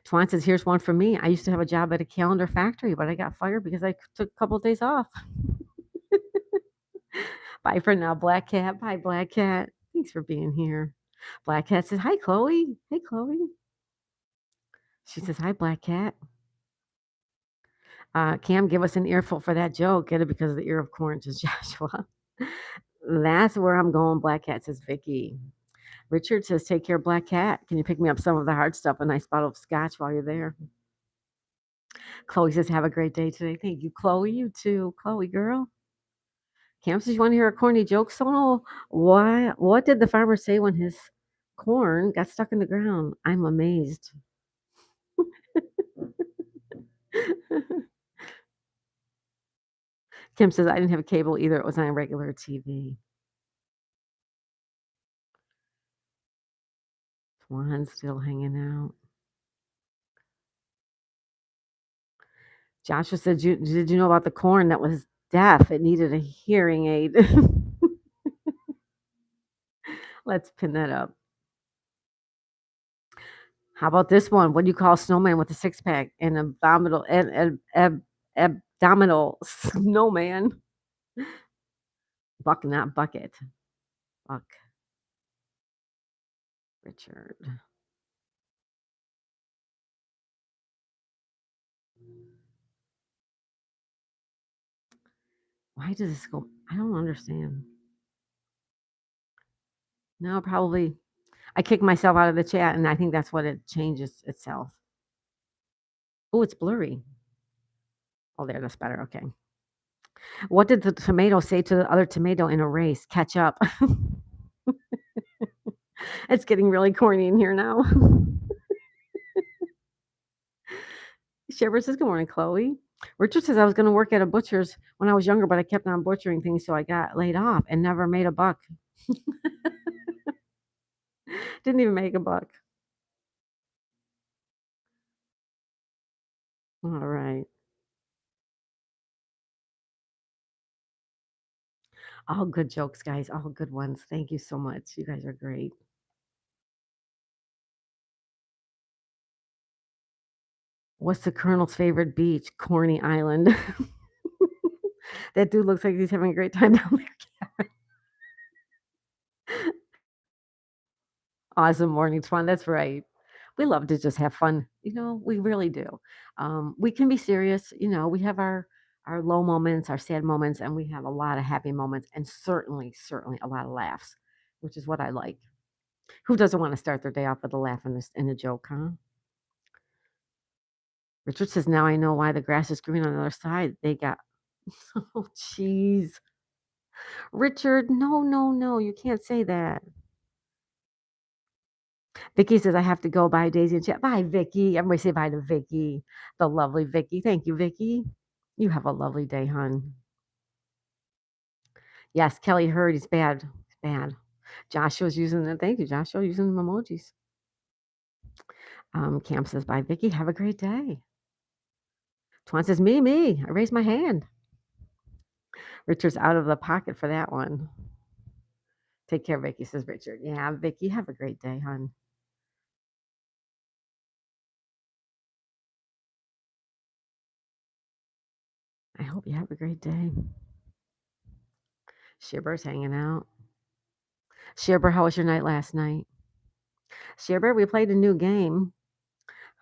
Twan says, here's one for me. I used to have a job at a calendar factory, but I got fired because I took a couple of days off. Bye for now, Black Cat. Bye, Black Cat. Thanks for being here. Black Cat says, hi, Chloe. Hey, Chloe. She says, hi, Black Cat. Cam, give us an earful for that joke. Get it because of the ear of corn, says Joshua. That's where I'm going, Black Cat, says Vicky. Richard says, take care, Black Cat. Can you pick me up some of the hard stuff, a nice bottle of scotch while you're there? Chloe says, have a great day today. Thank you, Chloe. You too, Chloe, girl. Cam says, you want to hear a corny joke, Sono? What did the farmer say when his corn got stuck in the ground? I'm amazed. Kim says, I didn't have cable either. It was on a regular TV. Juan's still hanging out. Joshua said, did you know about the corn that was deaf? It needed a hearing aid. Let's pin that up. How about this one? What do you call a snowman with a six pack and abdominal snowman? Buck, not bucket. Buck. Richard. Why does this go? I don't understand. No, probably. I kicked myself out of the chat, and I think that's what it changes itself. Oh, it's blurry. Oh, there, that's better. Okay. What did the tomato say to the other tomato in a race? Catch up. It's getting really corny in here now. Shepherd says, "Good morning, Chloe." Richard says, "I was gonna work at a butcher's when I was younger, but I kept on butchering things, so I got laid off and never made a buck." Didn't even make a buck. All right. All good jokes, guys. All good ones. Thank you so much. You guys are great. What's the Colonel's favorite beach? Corny Island. That dude looks like he's having a great time down there. Awesome mornings fun. That's right. We love to just have fun. We really do. We can be serious. We have our low moments, our sad moments, and we have a lot of happy moments, and certainly a lot of laughs, which is what I like. Who doesn't want to start their day off with a laugh and a joke, huh? Richard says, "Now I know why the grass is green on the other side. They got." Oh, jeez. Richard, no, no, no. You can't say that. Vicky says, "I have to go. Bye, Daisy and chat." Bye, Vicky. Everybody say bye to Vicky, the lovely Vicky. Thank you, Vicky. You have a lovely day, hon. Yes, Kelly heard he's bad. He's bad. Joshua's using the thank you, Joshua, using the emojis. Cam says, "Bye, Vicky. Have a great day." Twan says, Me. I raised my hand. Richard's out of the pocket for that one. Take care, Vicky, says Richard. Yeah, Vicky, have a great day, hon. I hope you have a great day. Shibber's hanging out. Shibber, how was your night last night? Shibber, we played a new game.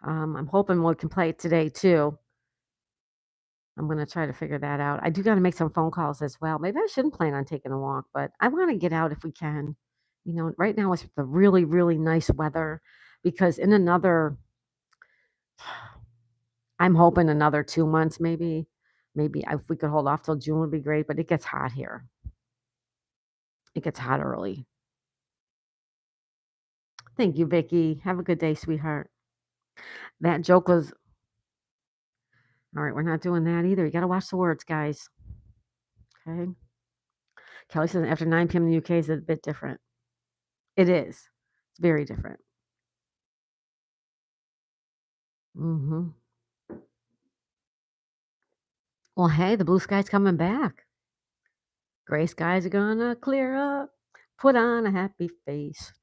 I'm hoping we can play it today too. I'm gonna try to figure that out. I do gotta make some phone calls as well. Maybe I shouldn't plan on taking a walk, but I wanna get out if we can. Right now it's the really, really nice weather because in another I'm hoping another 2 months maybe if we could hold off till June would be great, but it gets hot here. It gets hot early. Thank you, Vicky. Have a good day, sweetheart. That joke was all right, we're not doing that either. You gotta watch the words, guys. Okay. Kelly says after 9 p.m. in the UK is a bit different. It is. It's very different. Mhm. Well, hey, the blue sky's coming back. Gray skies are gonna clear up. Put on a happy face.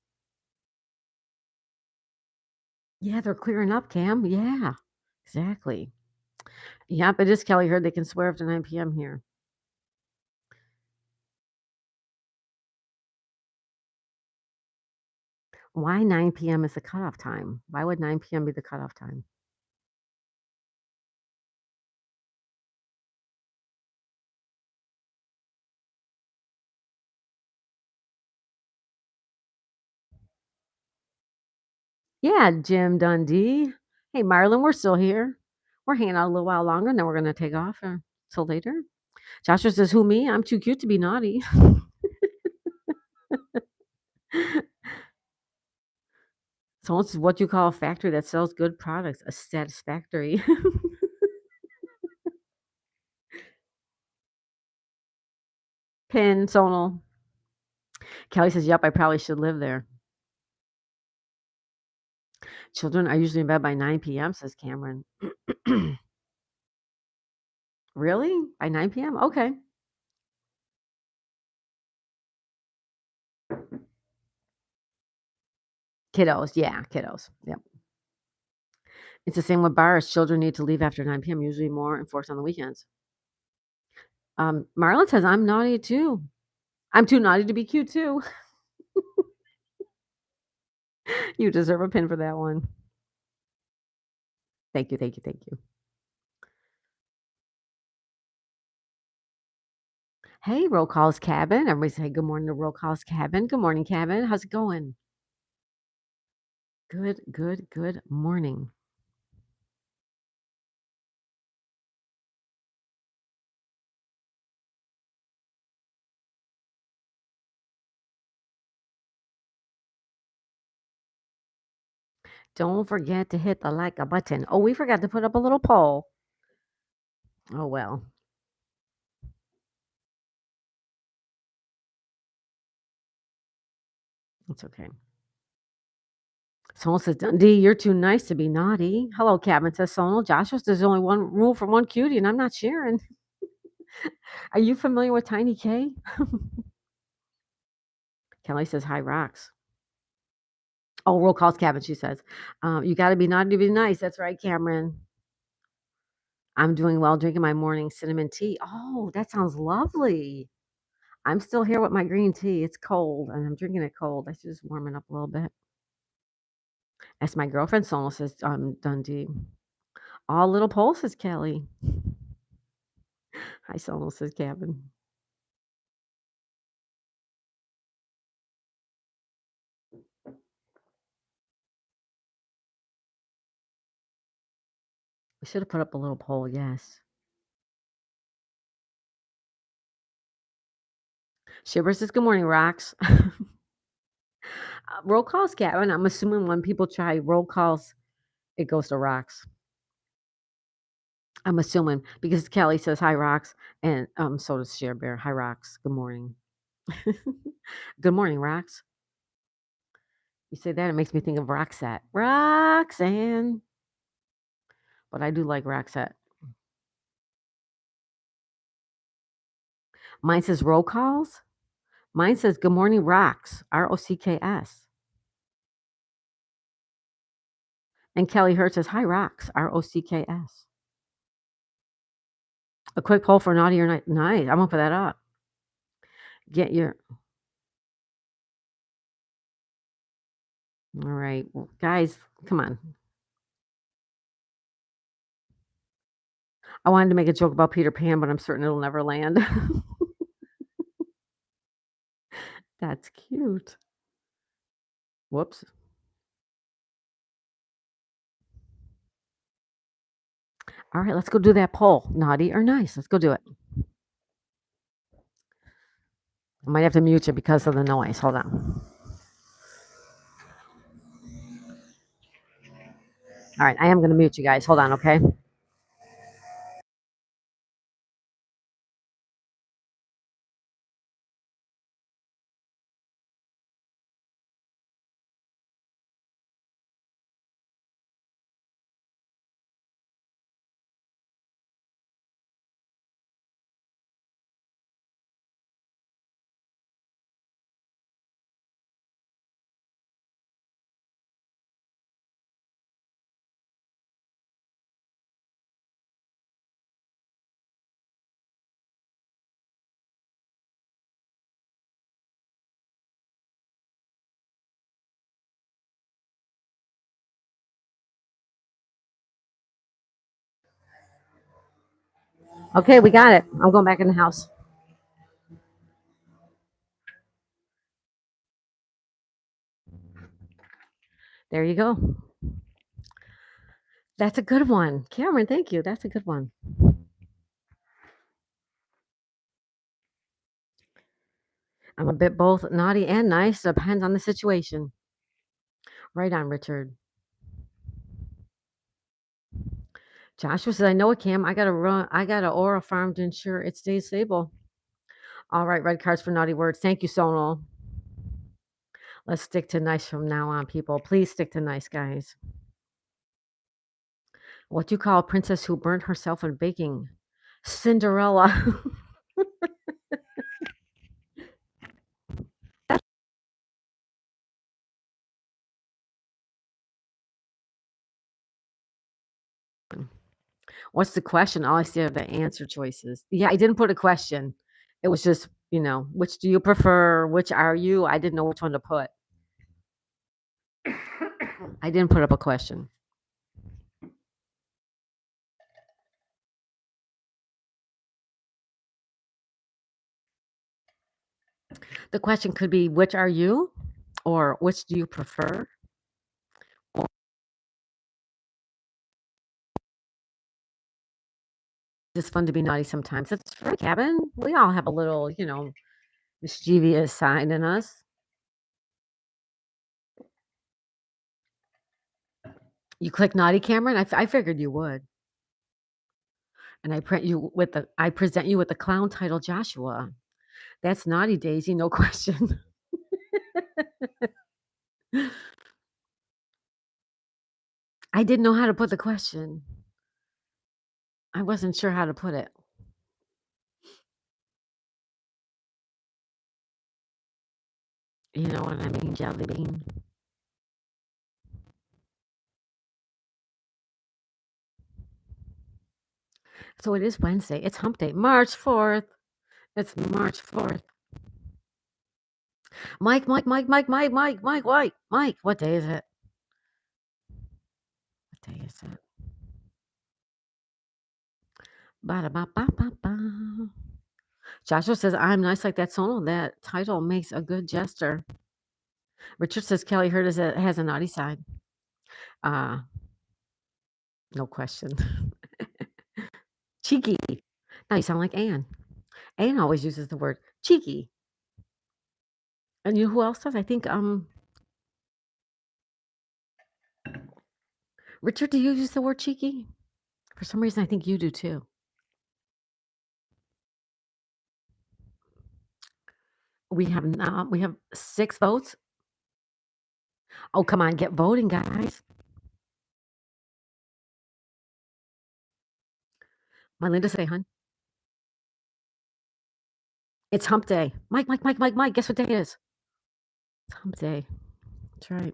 Yeah, they're clearing up, Cam. Yeah, exactly. Yep, it is Kelly heard they can swear after 9 p.m. here. Why 9 p.m. is the cutoff time? Why would 9 p.m. be the cutoff time? Yeah, Jim Dundee. Hey, Marlon, we're still here. We're hanging out a little while longer, and then we're gonna take off till later. Joshua says, "Who me? I'm too cute to be naughty." So it's what you call a factory that sells good products, a satisfactory. Pin, Sonal. Kelly says, "Yep, I probably should live there." Children are usually in bed by 9 p.m., says Cameron. Really? By 9 p.m.? Okay. Kiddos. Yeah, kiddos. Yep. It's the same with bars. Children need to leave after 9 p.m., usually more enforced on the weekends. Marlon says, "I'm naughty too. I'm too naughty to be cute too." You deserve a pin for that one. Thank you, thank you, thank you. Hey, Roll Call's Cabin. Everybody say good morning to Roll Call's Cabin. Good morning, Cabin. How's it going? Good, good, good morning. Don't forget to hit the like a button. Oh, we forgot to put up a little poll. Oh, well. It's okay. Sonal says, Dundee, you're too nice to be naughty. Hello, Cabin says Sonal. Joshua says there's only one rule for one cutie, and I'm not sharing. Are you familiar with Tiny K? Kelly says, hi, rocks. Oh, roll calls, Cabin, she says. You got to be naughty to be nice. That's right, Cameron. I'm doing well, drinking my morning cinnamon tea. Oh, that sounds lovely. I'm still here with my green tea. It's cold, and I'm drinking it cold. I should just warm it up a little bit. That's my girlfriend, Sonal says, Dundee. All little poll, says Kelly. Hi, Sonal says Cabin. We should have put up a little poll, yes. Shivers says, good morning, rocks. Roll calls, Gavin. I'm assuming when people try roll calls, it goes to rocks. I'm assuming because Kelly says hi, rocks, and so does Share Bear. Hi, rocks. Good morning. Good morning, rocks. You say that, it makes me think of Roxette. Roxanne. But I do like Roxette. Mine says roll calls. Mine says good morning, rocks. ROCKS. And Kelly Hurt says hi, rocks. ROCKS. A quick poll for naughty or nice. Nice. I'm gonna put that up. Get your. All right, well, guys, come on. I wanted to make a joke about Peter Pan, but I'm certain it'll never land. That's cute. Whoops. All right, let's go do that poll. Naughty or nice? Let's go do it. I might have to mute you because of the noise. Hold on. All right, I am going to mute you guys. Hold on, okay? Okay, we got it. I'm going back in the house. There you go. That's a good one. Cameron, thank you. That's a good one. I'm a bit both naughty and nice. Depends on the situation. Right on, Richard. Joshua says, I know it, Cam. I got to run. I got to Aura farm to ensure it stays stable. All right, red cards for naughty words. Thank you, Sonal. Let's stick to nice from now on, people. Please stick to nice, guys. What do you call a princess who burnt herself in baking? Cinderella. What's the question? All I see are the answer choices. Yeah, I didn't put a question. It was just, which do you prefer? Which are you? I didn't know which one to put. I didn't put up a question. The question could be, which are you? Or which do you prefer? Or it's fun to be naughty sometimes. It's right, Cabin. We all have a little, mischievous side in us. You click naughty, Cameron? I figured you would. And I present you with the clown title Joshua. That's naughty, Daisy, no question. I didn't know how to put the question. I wasn't sure how to put it. You know what I mean, jelly bean? So it is Wednesday. It's hump day. March 4th. It's March 4th. Mike, Mike, Mike, Mike, Mike, Mike, Mike, Mike, Mike. What day is it? What day is it? Ba-da-ba-ba-ba-ba. Joshua says, I'm nice like that Sono. That title makes a good jester. Richard says, Kelly Hurt has a naughty side. No question. Cheeky. Now you sound like Anne. Anne always uses the word cheeky. And you know who else does? I think, Richard, do you use the word cheeky? For some reason, I think you do too. We have 6 votes. Oh, come on, get voting, guys. My Linda say, hun. It's hump day. Mike, Mike, Mike, Mike, Mike. Guess what day it is? It's hump day. That's right.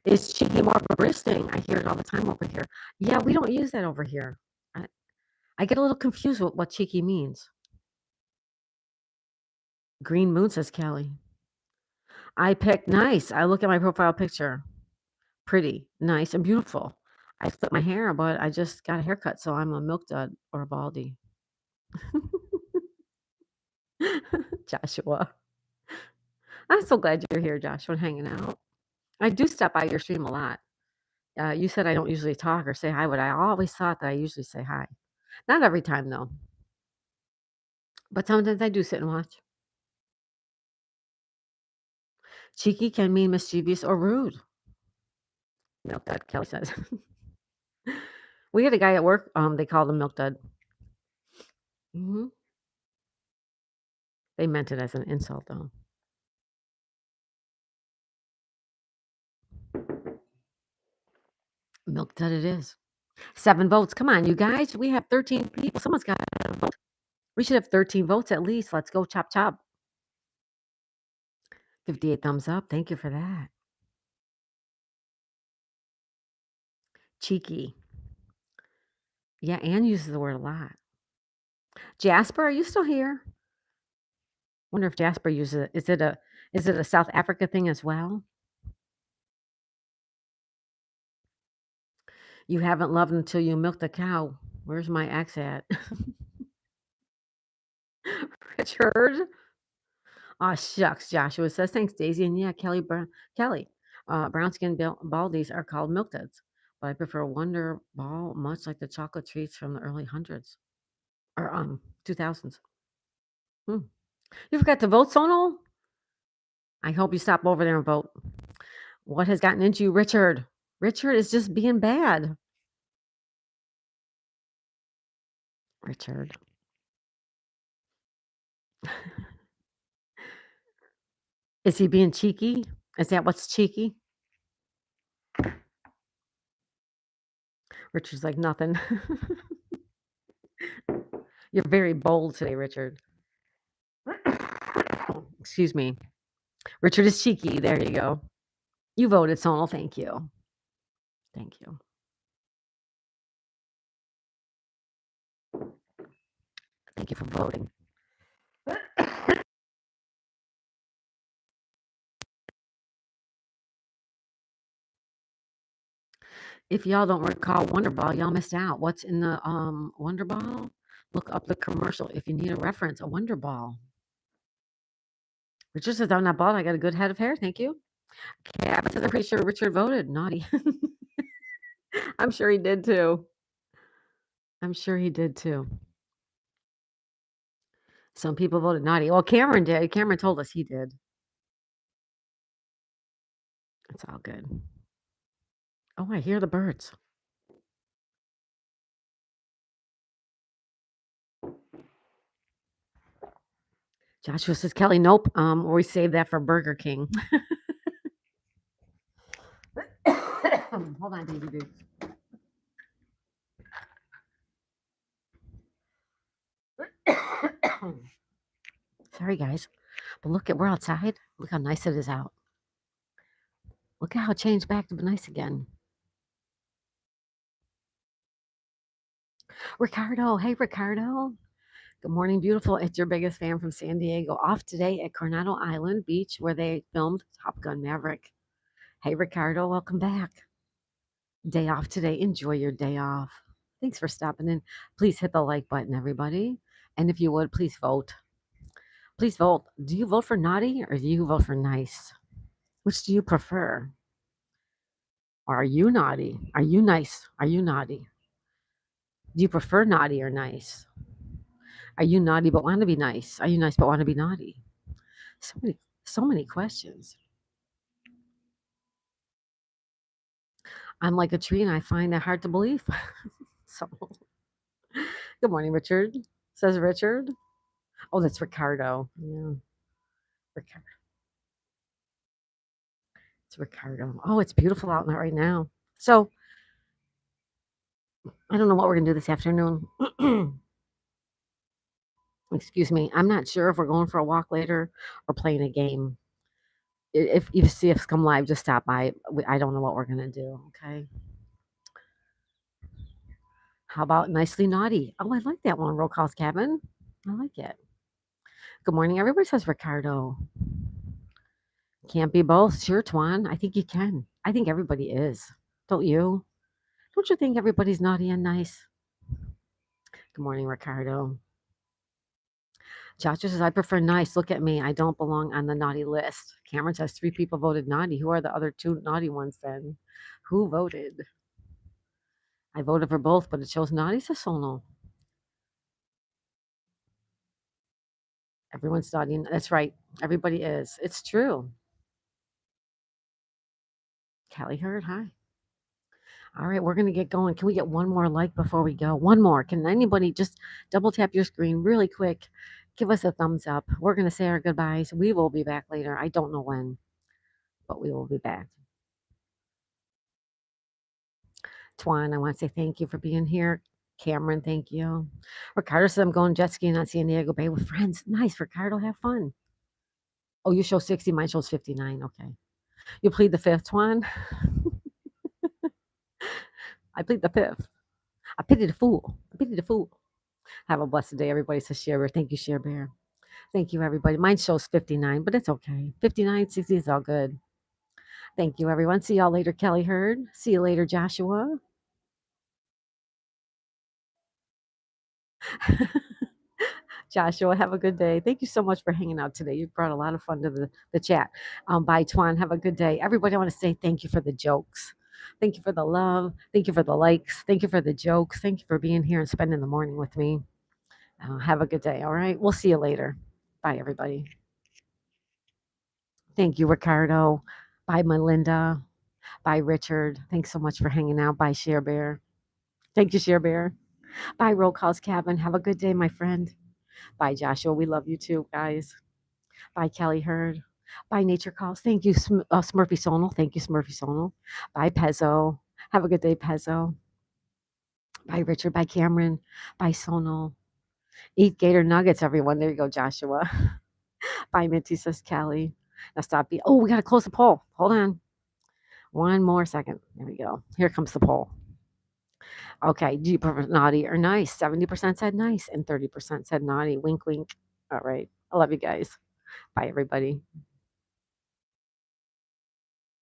Is cheeky more of a British thing? I hear it all the time over here. Yeah, we don't use that over here. I get a little confused with what cheeky means. Green Moon, says Kelly. I picked nice. I look at my profile picture. Pretty, nice, and beautiful. I split my hair, but I just got a haircut, so I'm a milk dud or a baldy. Joshua. I'm so glad you're here, Joshua, and hanging out. I do stop by your stream a lot. You said I don't usually talk or say hi, but I always thought that I usually say hi. Not every time, though. But sometimes I do sit and watch. Cheeky can mean mischievous or rude. Milk dud, Kelly says. We had a guy at work, they called him Milk Dud. Hmm. They meant it as an insult, though. Milk Dud it is. 7 votes. Come on, you guys. We have 13 people. Someone's got to vote. We should have 13 votes at least. Let's go chop chop. 58 thumbs up. Thank you for that. Cheeky. Yeah, Anne uses the word a lot. Jasper, are you still here? Wonder if Jasper uses it. Is it a South Africa thing as well? You haven't loved until you milked a cow. Where's my ex at? Richard. Oh shucks, Joshua says thanks, Daisy, and yeah, Kelly. Brown skin baldies are called milk duds, but I prefer Wonder Ball, much like the chocolate treats from the early hundreds or 2000s. You forgot to vote, Sonal? I hope you stop over there and vote. What has gotten into you, Richard? Richard is just being bad. Richard. Is he being cheeky? Is that what's cheeky? Richard's like, nothing. You're very bold today, Richard. Excuse me. Richard is cheeky. There you go. You voted, Sonal. Thank you. Thank you. Thank you for voting. If y'all don't recall Wonder Ball, y'all missed out. What's in the Wonder Ball? Look up the commercial if you need a reference. A Wonder Ball. Richard says, I'm not bald. I got a good head of hair. Thank you. Cabot says, I'm pretty sure Richard voted. Naughty. I'm sure he did too. I'm sure he did too. Some people voted naughty. Well, Cameron did. Cameron told us he did. It's all good. Oh, I hear the birds. Joshua says, Kelly, nope. We saved that for Burger King. Hold on, baby boots. Sorry, guys. But look at we're outside. Look how nice it is out. Look at how it changed back to be nice again. Ricardo. Hey, Ricardo. Good morning, beautiful. It's your biggest fan from San Diego. Off today at Coronado Island Beach where they filmed Top Gun Maverick. Hey, Ricardo. Welcome back. Day off today. Enjoy your day off. Thanks for stopping in. Please hit the like button, everybody. And if you would, please vote. Please vote. Do you vote for naughty or do you vote for nice? Which do you prefer? Or are you naughty? Are you nice? Are you naughty? Do you prefer naughty or nice? Are you naughty but want to be nice? Are you nice but want to be naughty? So many questions. I'm like a tree and I find that hard to believe. So, good morning, Richard. Says Richard. Oh, that's Ricardo. Yeah, Ricardo. It's Ricardo. Oh, it's beautiful out right now. So, I don't know what we're going to do this afternoon. Excuse me. I'm not sure if we're going for a walk later or playing a game. If you see us come live, just stop by. I don't know what we're going to do. Okay. How about nicely naughty? Oh, I like that one. Roll call's cabin. I like it. Good morning. Everybody says Ricardo. Can't be both. Sure, Twan. I think you can. I think everybody is. Don't you? Don't you think everybody's naughty and nice? Good morning, Ricardo. Chacha says, I prefer nice. Look at me. I don't belong on the naughty list. Cameron says 3 people voted naughty. Who are the other 2 naughty ones then? Who voted? I voted for both, but it shows naughty, says Sono. Everyone's naughty. That's right. Everybody is. It's true. Callie Hurd, hi. All right, we're going to get going. Can we get one more like before we go? One more. Can anybody just double tap your screen really quick? Give us a thumbs up. We're going to say our goodbyes. We will be back later. I don't know when, but we will be back. Twan, I want to say thank you for being here. Cameron, thank you. Ricardo says I'm going jet skiing on San Diego Bay with friends. Nice, Ricardo, have fun. Oh, you show 60, mine shows 59. Okay. You plead the fifth, Twan? I plead the fifth. I pity the fool. I pity the fool. Have a blessed day, everybody, says Share Bear. Thank you, Share Bear. Thank you, everybody. Mine shows 59, but it's okay. 59, 60 is all good. Thank you, everyone. See y'all later, Kelly Hurd. See you later, Joshua. Joshua, have a good day. Thank you so much for hanging out today. You brought a lot of fun to the chat. Bye, Twan. Have a good day. Everybody, I want to say thank you for the jokes. Thank you for the love. Thank you for the likes. Thank you for the jokes. Thank you for being here and spending the morning with me. Have a good day. All right. We'll see you later. Bye, everybody. Thank you, Ricardo. Bye, Melinda. Bye, Richard. Thanks so much for hanging out. Bye, Share Bear. Thank you, Share Bear. Bye, Roll Call's Cabin. Have a good day, my friend. Bye, Joshua. We love you too, guys. Bye, Kelly Hurd. Bye, Nature Calls. Thank you, Smurfy Sonal. Thank you, Smurfy Sonal. Bye, Pezzo. Have a good day, Pezzo. Bye, Richard. Bye, Cameron. Bye, Sonal. Eat Gator Nuggets, everyone. There you go, Joshua. Bye, Minty, says Kelly. Now stop. Oh, we got to close the poll. Hold on. One more second. There we go. Here comes the poll. Okay. Do you prefer naughty or nice? 70% said nice and 30% said naughty. Wink, wink. All right. I love you guys. Bye, everybody.